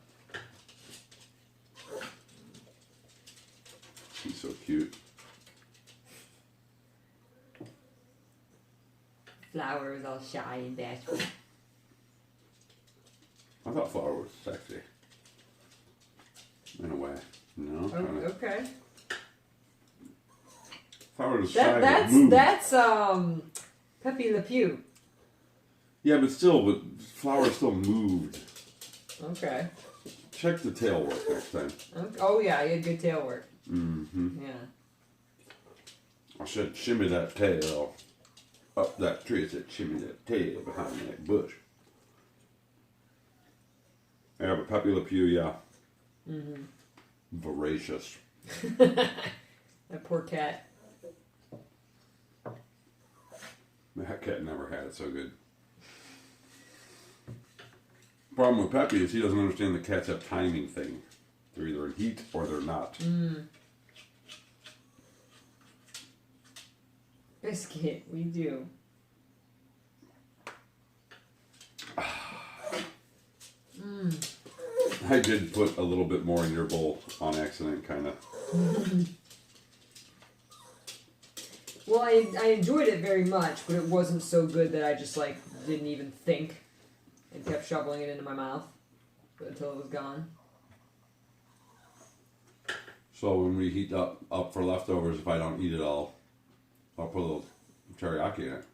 He's so cute. Flower was all shy and bashful. I thought Flower was sexy. In a way. No? Oh, okay. Flower was shy but moved. That's Pepe Le Pew. Yeah, but Flower still moved. Okay. Check the tail work next time. Oh yeah, he had good tail work. Mm-hmm. Yeah. I said, shimmy that tail up that tree. I said, shimmy that tail behind that bush. Yeah, but Pepe Le Pew, yeah. Mm-hmm. Voracious. That poor cat. That cat never had it so good. Problem with Pepe is he doesn't understand the cats have timing thing. They're either in heat or they're not. Biscuit, we do. I did put a little bit more in your bowl on accident, kind of. Well, I enjoyed it very much, but it wasn't so good that I just didn't even think and kept shoveling it into my mouth until it was gone. So when we heat up for leftovers, if I don't eat it all, I'll put a little teriyaki in it.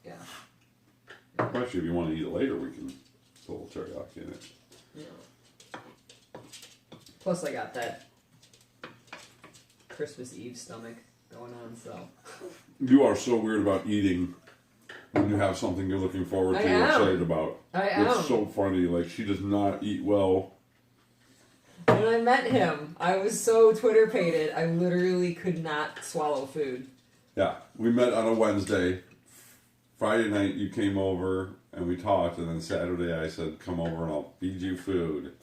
Yeah. Actually, if you want to eat it later, we can put a little teriyaki in it. You know. Plus, I got that Christmas Eve stomach going on, so. You are so weird about eating when you have something you're looking forward to, I am. excited about. I am. It's so funny. Like, she does not eat well. When I met him, I was so Twitter pated, I literally could not swallow food. Yeah, we met on a Wednesday. Friday night, you came over and we talked, and then Saturday, I said, "Come over and I'll feed you food."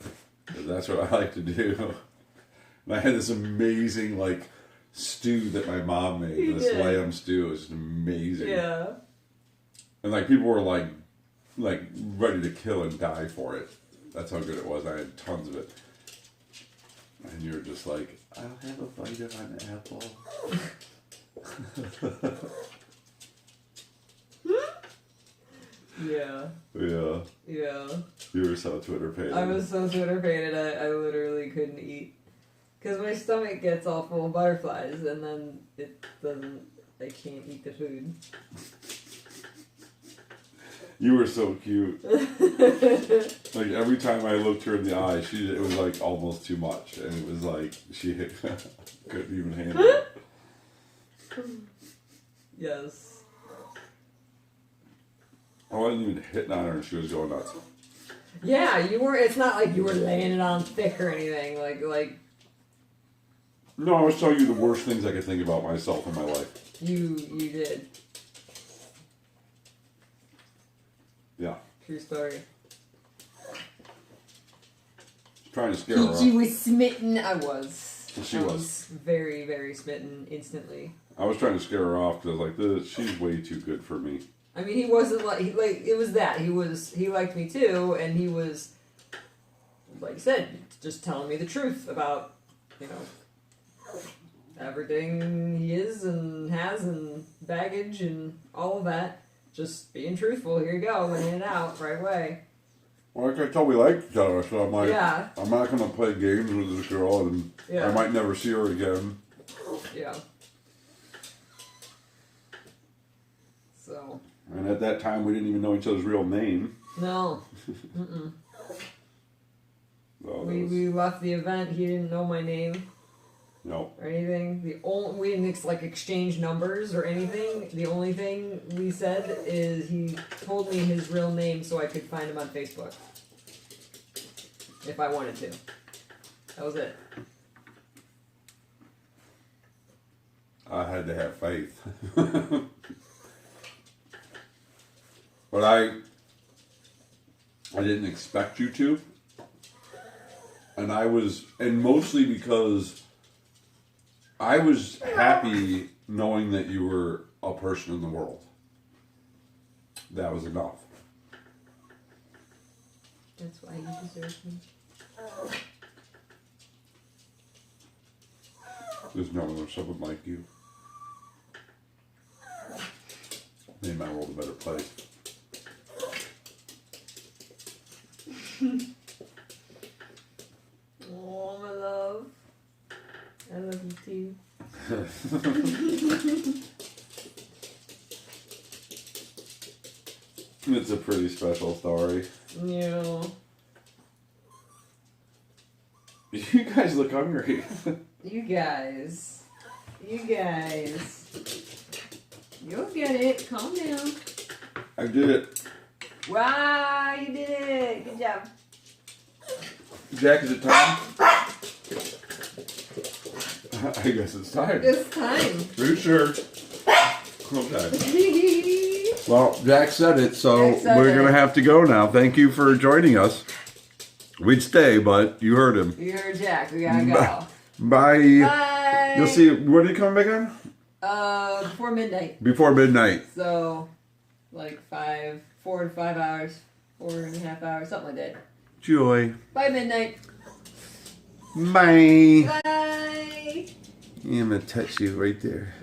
'Cause that's what I like to do. And I had this amazing like stew that my mom made. You This did. lamb stew is amazing. Yeah. And like people were like ready to kill and die for it. That's how good it was. I had tons of it. And you're just like, "I'll have a bite of an apple." Yeah. Yeah, Yeah. you were so Twitter paid. I was so Twitter pated, I literally couldn't eat. Because my stomach gets all full of butterflies, and then it doesn't, I can't eat the food. You were so cute. Like every time I looked her in the eye, it was like almost too much, and it was like she couldn't even handle it. Yes. I wasn't even hitting on her, and she was going nuts. Yeah, you were, it's not like you were laying it on thick or anything, like, No, I was telling you the worst things I could think about myself in my life. you did. Yeah, True story. trying to scare her Peachy off. was smitten. I was. She I was. very, very smitten instantly. I was trying to scare her off because I was like, she's way too good for me. I mean, he wasn't like it was that he liked me too, and he was, like you said, just telling me the truth about, you know, everything he is and has and baggage and all of that. Just being truthful. Here you go, laying it out right away. Well, like I told, we liked each other, so I'm like, Yeah. I'm not gonna play games with this girl, and Yeah. I might never see her again. Yeah. So And at that time, we didn't even know each other's real name. no. Mm-mm. So that We, was- we left the event. He didn't know my name no. or anything. We didn't exchange numbers or anything. The only thing we said is he told me his real name so I could find him on Facebook if I wanted to. That was it. I had to have faith. But I didn't expect you to. And mostly because I was happy knowing that you were a person in the world. That was enough. That's why you deserve me. Just knowing there's someone like you made my world a better place. Oh, my love. I love you too. It's a pretty special story. Yeah. You guys look hungry. You guys. You'll get it. Calm down. I did it. Wow, you did it. Good job. Jack, is it time? I guess it's time. It's time. Are you sure? Okay. Well, Jack said it, so Jack said we're it. going to have to go now. Thank you for joining us. We'd stay, but you heard him. You heard Jack. We gotta go. Bye. Bye. You'll see. When are you coming back on? Before midnight. Before midnight. So, like 4 to 5 hours, 4.5 hours, something like that. Joy. By midnight. Bye. Bye. I'm going to touch you right there.